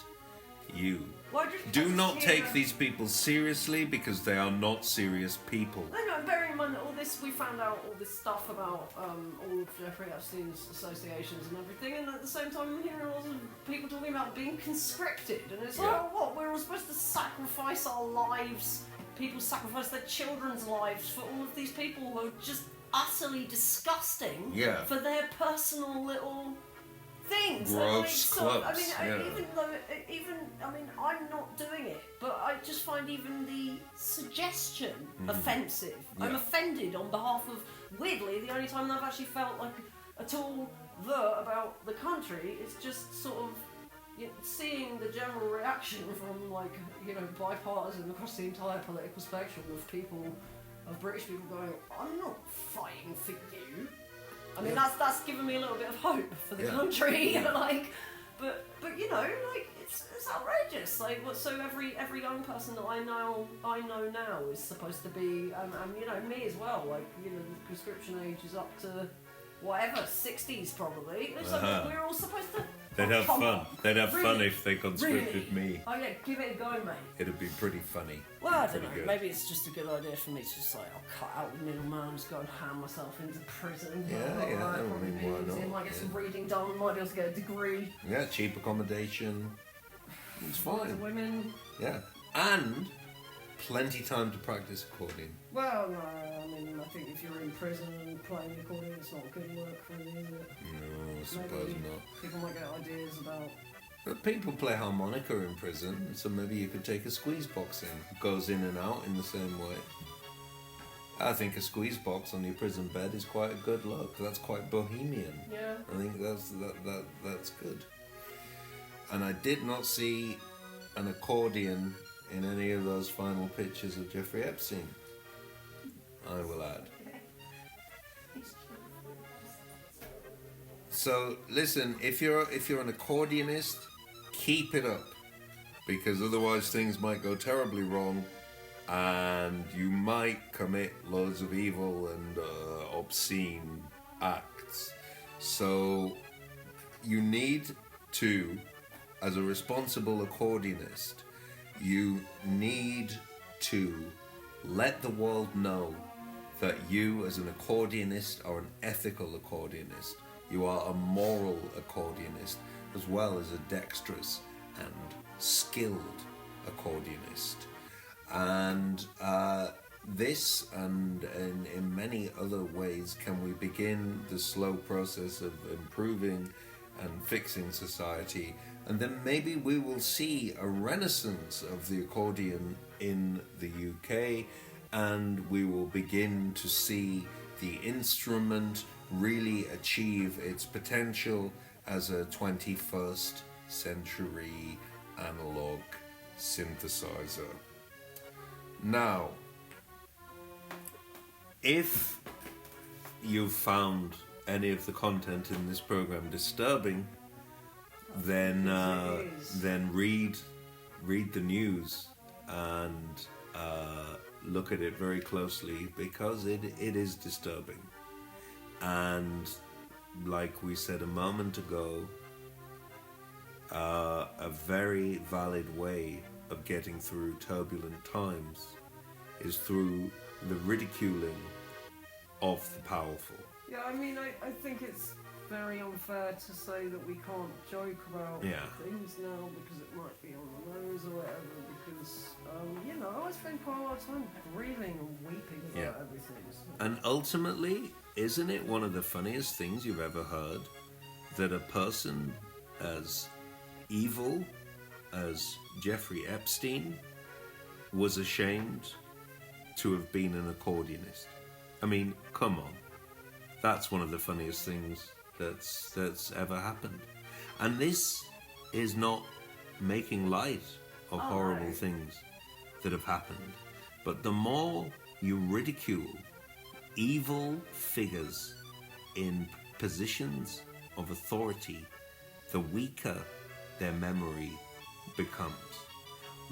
you. Well, Do not take these people seriously, because they are not serious people. No, bearing in mind that all this, we found out all this stuff about all of Jeffrey Epstein's associations and everything, and at the same time I'm hearing lots of people talking about being conscripted, and it's like, oh, what, we're all supposed to sacrifice our lives, people sacrifice their children's lives for all of these people who are just utterly disgusting for their personal little things. Gross clubs. I mean, yeah. I'm not doing it, but I just find even the suggestion offensive. Yeah. I'm offended on behalf of, weirdly, the only time I've actually felt like at all about the country is just sort of seeing the general reaction from bipartisan across the entire political spectrum of British people going, I'm not fighting for you. I mean, that's given me a little bit of hope for the country. Yeah. But it's outrageous. Like, so every young person that I know now is supposed to be, and me as well. Like, the conscription age is up to whatever, 60s probably. So we're all supposed to. They'd have fun. On. They'd have Really? fun if they conscripted me. Oh yeah, give it a go, mate. It'd be pretty funny. Well, I don't Pretty know. good. Maybe it's just a good idea for me to just I'll cut out the middleman, just go and hand myself into prison. Yeah, I mean, why not? I might get some reading done. Might be able to get a degree. Yeah, cheap accommodation. It's Lots fine. of women. Yeah, and plenty time to practice accordion. Well, no, I think if you're in prison and playing the accordion, it's not good work, really, is it? No, I suppose Maybe not. People might get ideas about. But people play harmonica in prison, so maybe you could take a squeeze box in. It goes in and out in the same way. I think a squeeze box on your prison bed is quite a good look. That's quite bohemian. Yeah. I think that's good. And I did not see an accordion in any of those final pictures of Jeffrey Epstein. I will add. So listen, if you're an accordionist, keep it up, because otherwise things might go terribly wrong, and you might commit loads of evil and obscene acts. So you need to, as a responsible accordionist, you need to let the world know that you, as an accordionist, are an ethical accordionist. You are a moral accordionist, as well as a dexterous and skilled accordionist. And this, and in many other ways, can we begin the slow process of improving and fixing society. And then maybe we will see a renaissance of the accordion in the UK, and we will begin to see the instrument really achieve its potential as a 21st century analog synthesizer. Now, if you've found any of the content in this program disturbing, then read the news and look at it very closely, because it is disturbing. And like we said a moment ago, a very valid way of getting through turbulent times is through the ridiculing of the powerful. Yeah, I mean, I think it's very unfair to say that we can't joke about things now because it might be on the nose or whatever, because, I spend quite a lot of time grieving and weeping about everything. So. And ultimately, isn't it one of the funniest things you've ever heard that a person as evil as Jeffrey Epstein was ashamed to have been an accordionist? I mean, come on. That's one of the funniest things that's ever happened. And this is not making light of horrible things that have happened. But the more you ridicule evil figures in positions of authority, the weaker their memory becomes.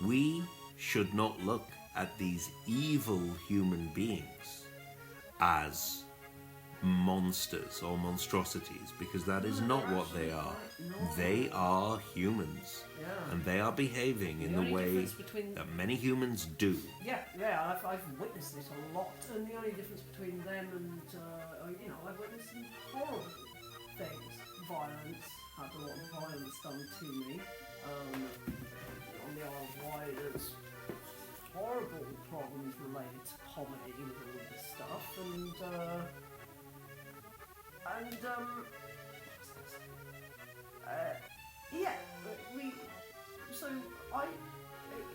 We should not look at these evil human beings as monsters or monstrosities, because that is not what they are. They are humans, and they are behaving in the way that many humans do. Yeah, I've witnessed it a lot, and the only difference between them and, I've witnessed some horrible things. Violence, had a lot of violence done to me. On the Isle of Wight, there's horrible problems related to poverty and all of this stuff,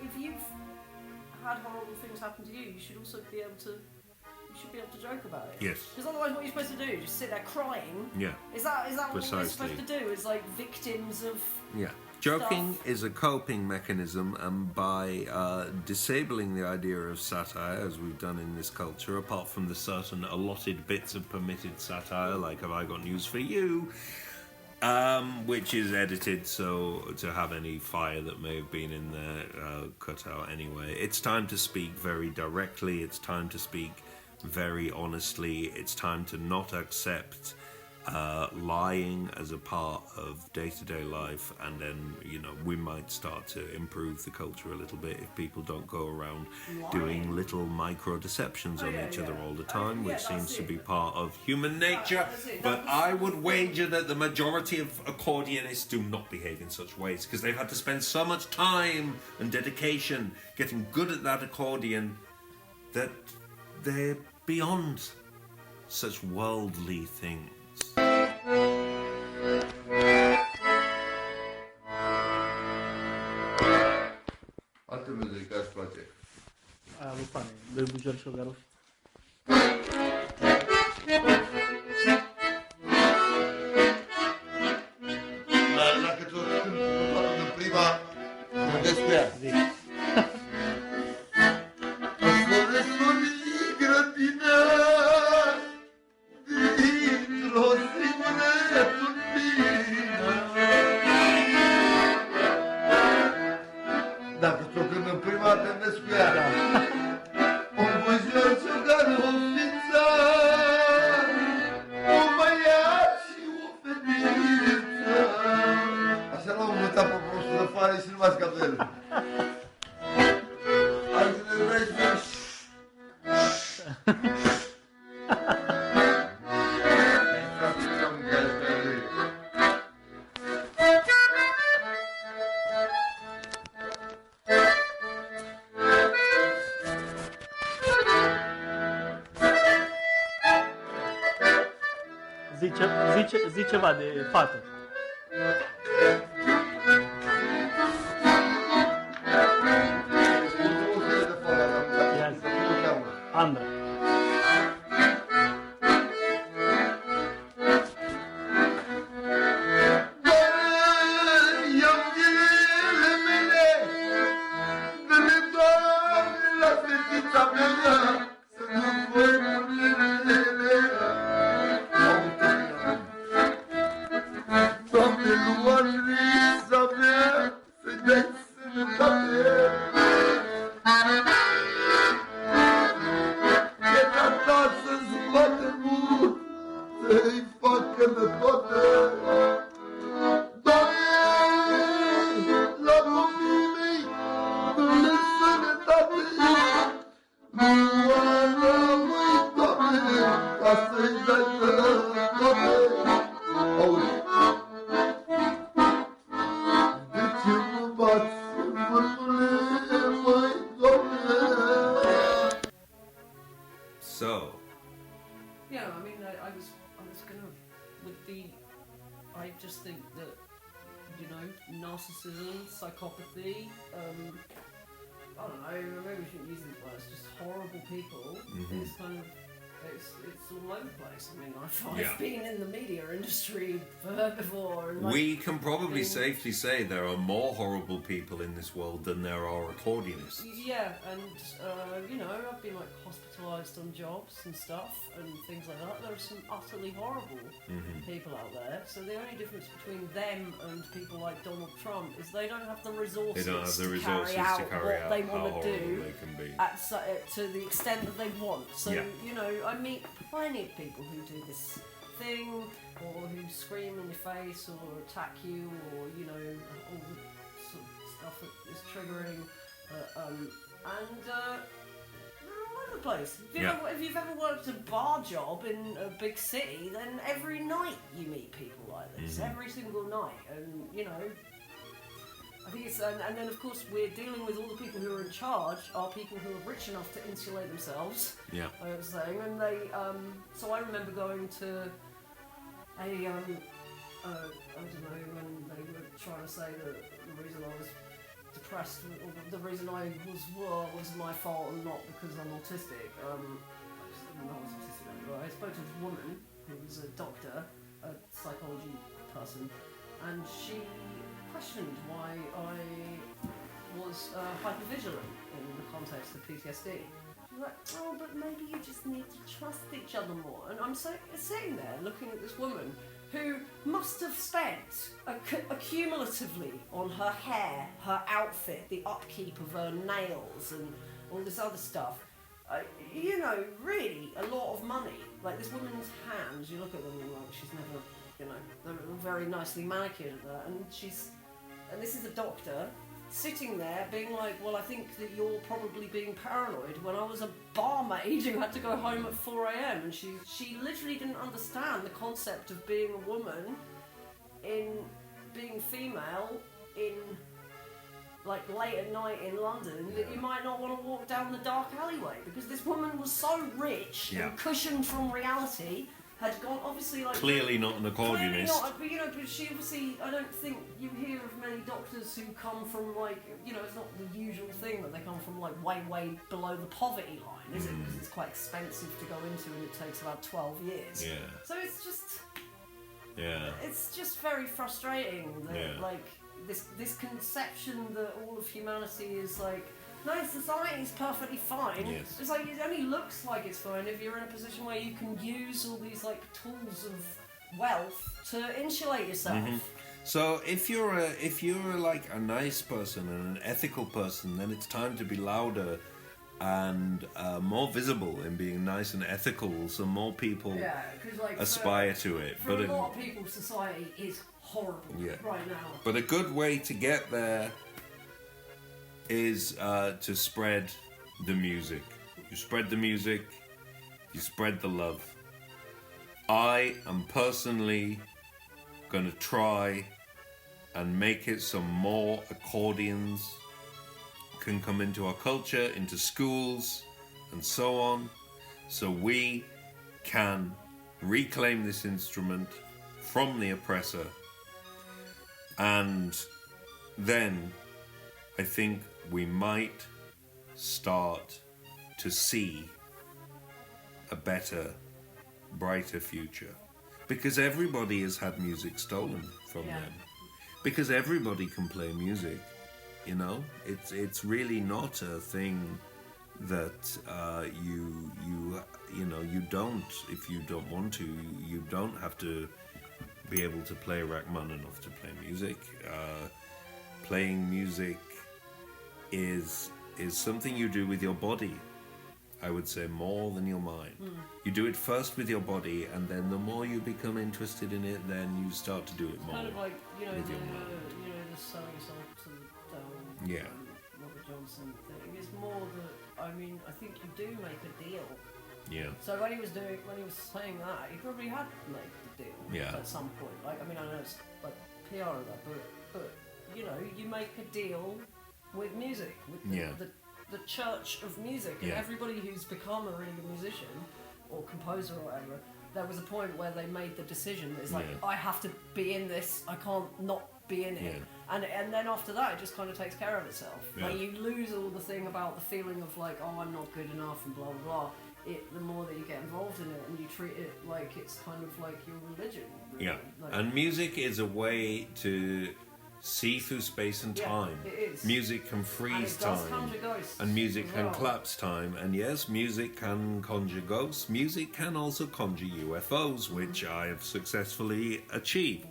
if you've had horrible things happen to you, you should also be able to joke about it. Yes. Because otherwise, what you're supposed to do? Just sit there crying? Yeah. Is that what we're Precisely. supposed to do? Is like victims of? Yeah. Joking stuff. is a coping mechanism, and by disabling the idea of satire, as we've done in this culture, apart from the certain allotted bits of permitted satire, like Have I Got News for You, which is edited so to have any fire that may have been in there cut out anyway. It's time to speak very directly, it's time to speak very honestly, it's time to not accept lying as a part of day-to-day life, and then we might start to improve the culture a little bit if people don't go around doing little micro deceptions on each other all the time, which seems to be part of human nature. But I would wager that the majority of accordionists do not behave in such ways, because they've had to spend so much time and dedication getting good at that accordion that they're beyond such worldly things. Altă muzică îți place? Aia lui Pane, doi bujori și o garuș. Dacă ți-o cânt în prima, gândesc cu ea. Dacă ți-o cânt în prima, te gândesc cu ea. Un bujor și o garufiță, un băiat și o fetiță. Așa l-am învățat pe prostul de fare și nu m-a scap de el. Altele vrei să fie... Zi ceva de fată. Ia zi. Andra. So, yeah, I mean, I was gonna, I just think that, narcissism, psychopathy, I don't know, maybe we shouldn't use these words, just horrible people, is kind of, it's all over the place. I mean, I've been in the media industry before. And we can probably safely say there are more horrible people in this world than there are accordionists. Yeah, and, I've been, hospitalised on jobs and stuff and things like that. There are some utterly horrible people out there. So the only difference between them and people like Donald Trump is they don't have the resources, to carry out what they want to do to the extent that they want. So, I meet plenty of people who do this thing, or who scream in your face, or attack you, or, all the sort of stuff that is triggering. They're all over the place. If you've ever worked a bar job in a big city, then every night you meet people like this. Every single night. And, I think it's... And then, of course, we're dealing with all the people who are in charge are people who are rich enough to insulate themselves. Yeah. I was saying. And they... so I remember going to a I don't know, when they were trying to say that the reason I was depressed, or the reason I was my fault and not because I'm autistic. I just didn't know I was autistic anymore. I spoke to this woman who was a doctor, a psychology person, and she questioned why I was hypervigilant in the context of PTSD. She was like, oh, but maybe you just need to trust each other more. And I'm sitting there looking at this woman who must have spent accumulatively on her hair, her outfit, the upkeep of her nails and all this other stuff. You know, really a lot of money. Like this woman's hands, you look at them and like she's never, you know, they're very nicely manicured and that. And this is a doctor sitting there being like, well, I think that you're probably being paranoid, when I was a barmaid who had to go home at 4 a.m. and she literally didn't understand the concept of being a woman, in being female, in like late at night in London, that you might not want to walk down the dark alleyway, because this woman was so rich and cushioned from reality, had gone obviously like clearly not an accordionist. Not, but you know, but she obviously, I don't think you hear of many doctors who come from like, you know, it's not the usual thing that they come from like way below the poverty line, is it? Because it's quite expensive to go into and it takes about 12 years. Yeah. So it's just, yeah, it's just very frustrating that like this conception that all of humanity is like, no, society's perfectly fine. Yes. It's like, it only looks like it's fine if you're in a position where you can use all these like tools of wealth to insulate yourself. So if you're like a nice person and an ethical person, then it's time to be louder and more visible in being nice and ethical, so more people like, aspire to it. For a lot of people, society is horrible right now. But a good way to get there is to spread the music. You spread the music, you spread the love. I am personally going to try and make it so more accordions can come into our culture, into schools and so on, so we can reclaim this instrument from the oppressor. And then I think we might start to see a better, brighter future. Because everybody has had music stolen from them. Because everybody can play music, you know? It's really not a thing that you don't, if you don't want to, you don't have to be able to play Rachmaninoff to play music. Playing music is something you do with your body, I would say, more than your mind. You do it first with your body, and then the more you become interested in it, then you start to do it more. Kind of like, you know, with your mind. the selling yourself to the Robert Johnson thing. It's more that, I mean, I think you do make a deal. Yeah. So when he was saying that, he probably had made the deal at some point. Like, I mean, I know it's like PR and that, but you know, you make a deal with music, with the church of music, and everybody who's become a really good musician or composer or whatever, there was a point where they made the decision. It's like, I have to be in this, I can't not be in it. And then after that, it just kind of takes care of itself. Like, you lose all the thing about the feeling of like, oh, I'm not good enough and blah blah blah. The more that you get involved in it and you treat it like it's kind of like your religion. Really. Yeah, like, and music is a way to see through space and time. It is. Music can freeze time, and music can collapse time. And yes, music can conjure ghosts. Music can also conjure UFOs, which I have successfully achieved.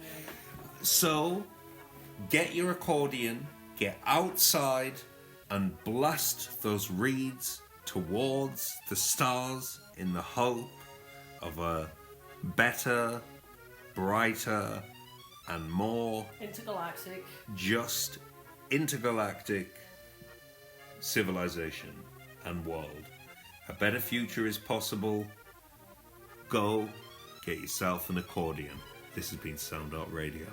So, get your accordion, get outside, and blast those reeds towards the stars in the hope of a better, brighter, and more intergalactic civilization and world. A better future is possible. Go get yourself an accordion. This has been Sound Art Radio.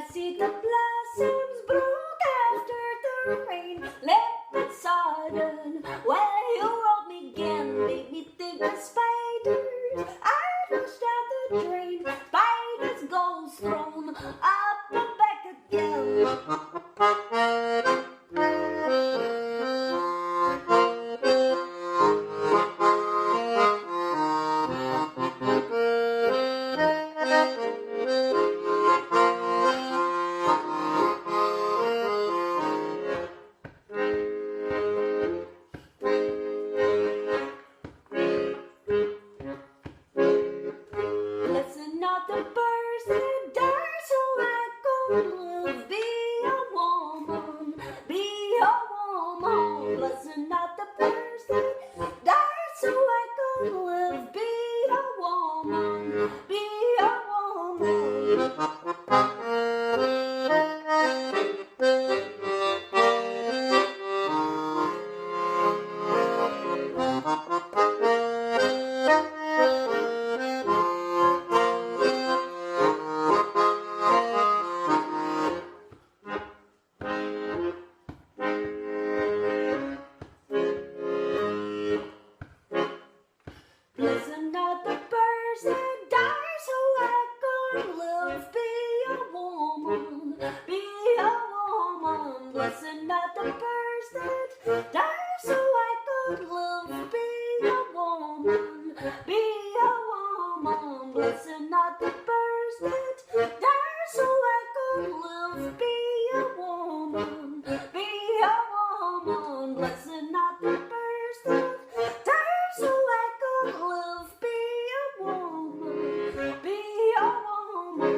I see the blossoms broke after the rain. Leopard sodden, well, you rolled me again, made me think of spiders. I flushed out the drain, spiders goes thrown up and back again. Listen not the birds that die, so I go live. Be a woman, be a woman. Listen not the birds that die, so I go live. Be a woman, be a woman. Listen not the birds that die, so I can live. Be a woman, be a woman. Listen not the birds that die, so I can live. Be a woman, be a woman. Listen not the birds that die, so I can live. Be a woman, be a woman. Listen not the birds that die, so I can live. Be a woman, be a woman.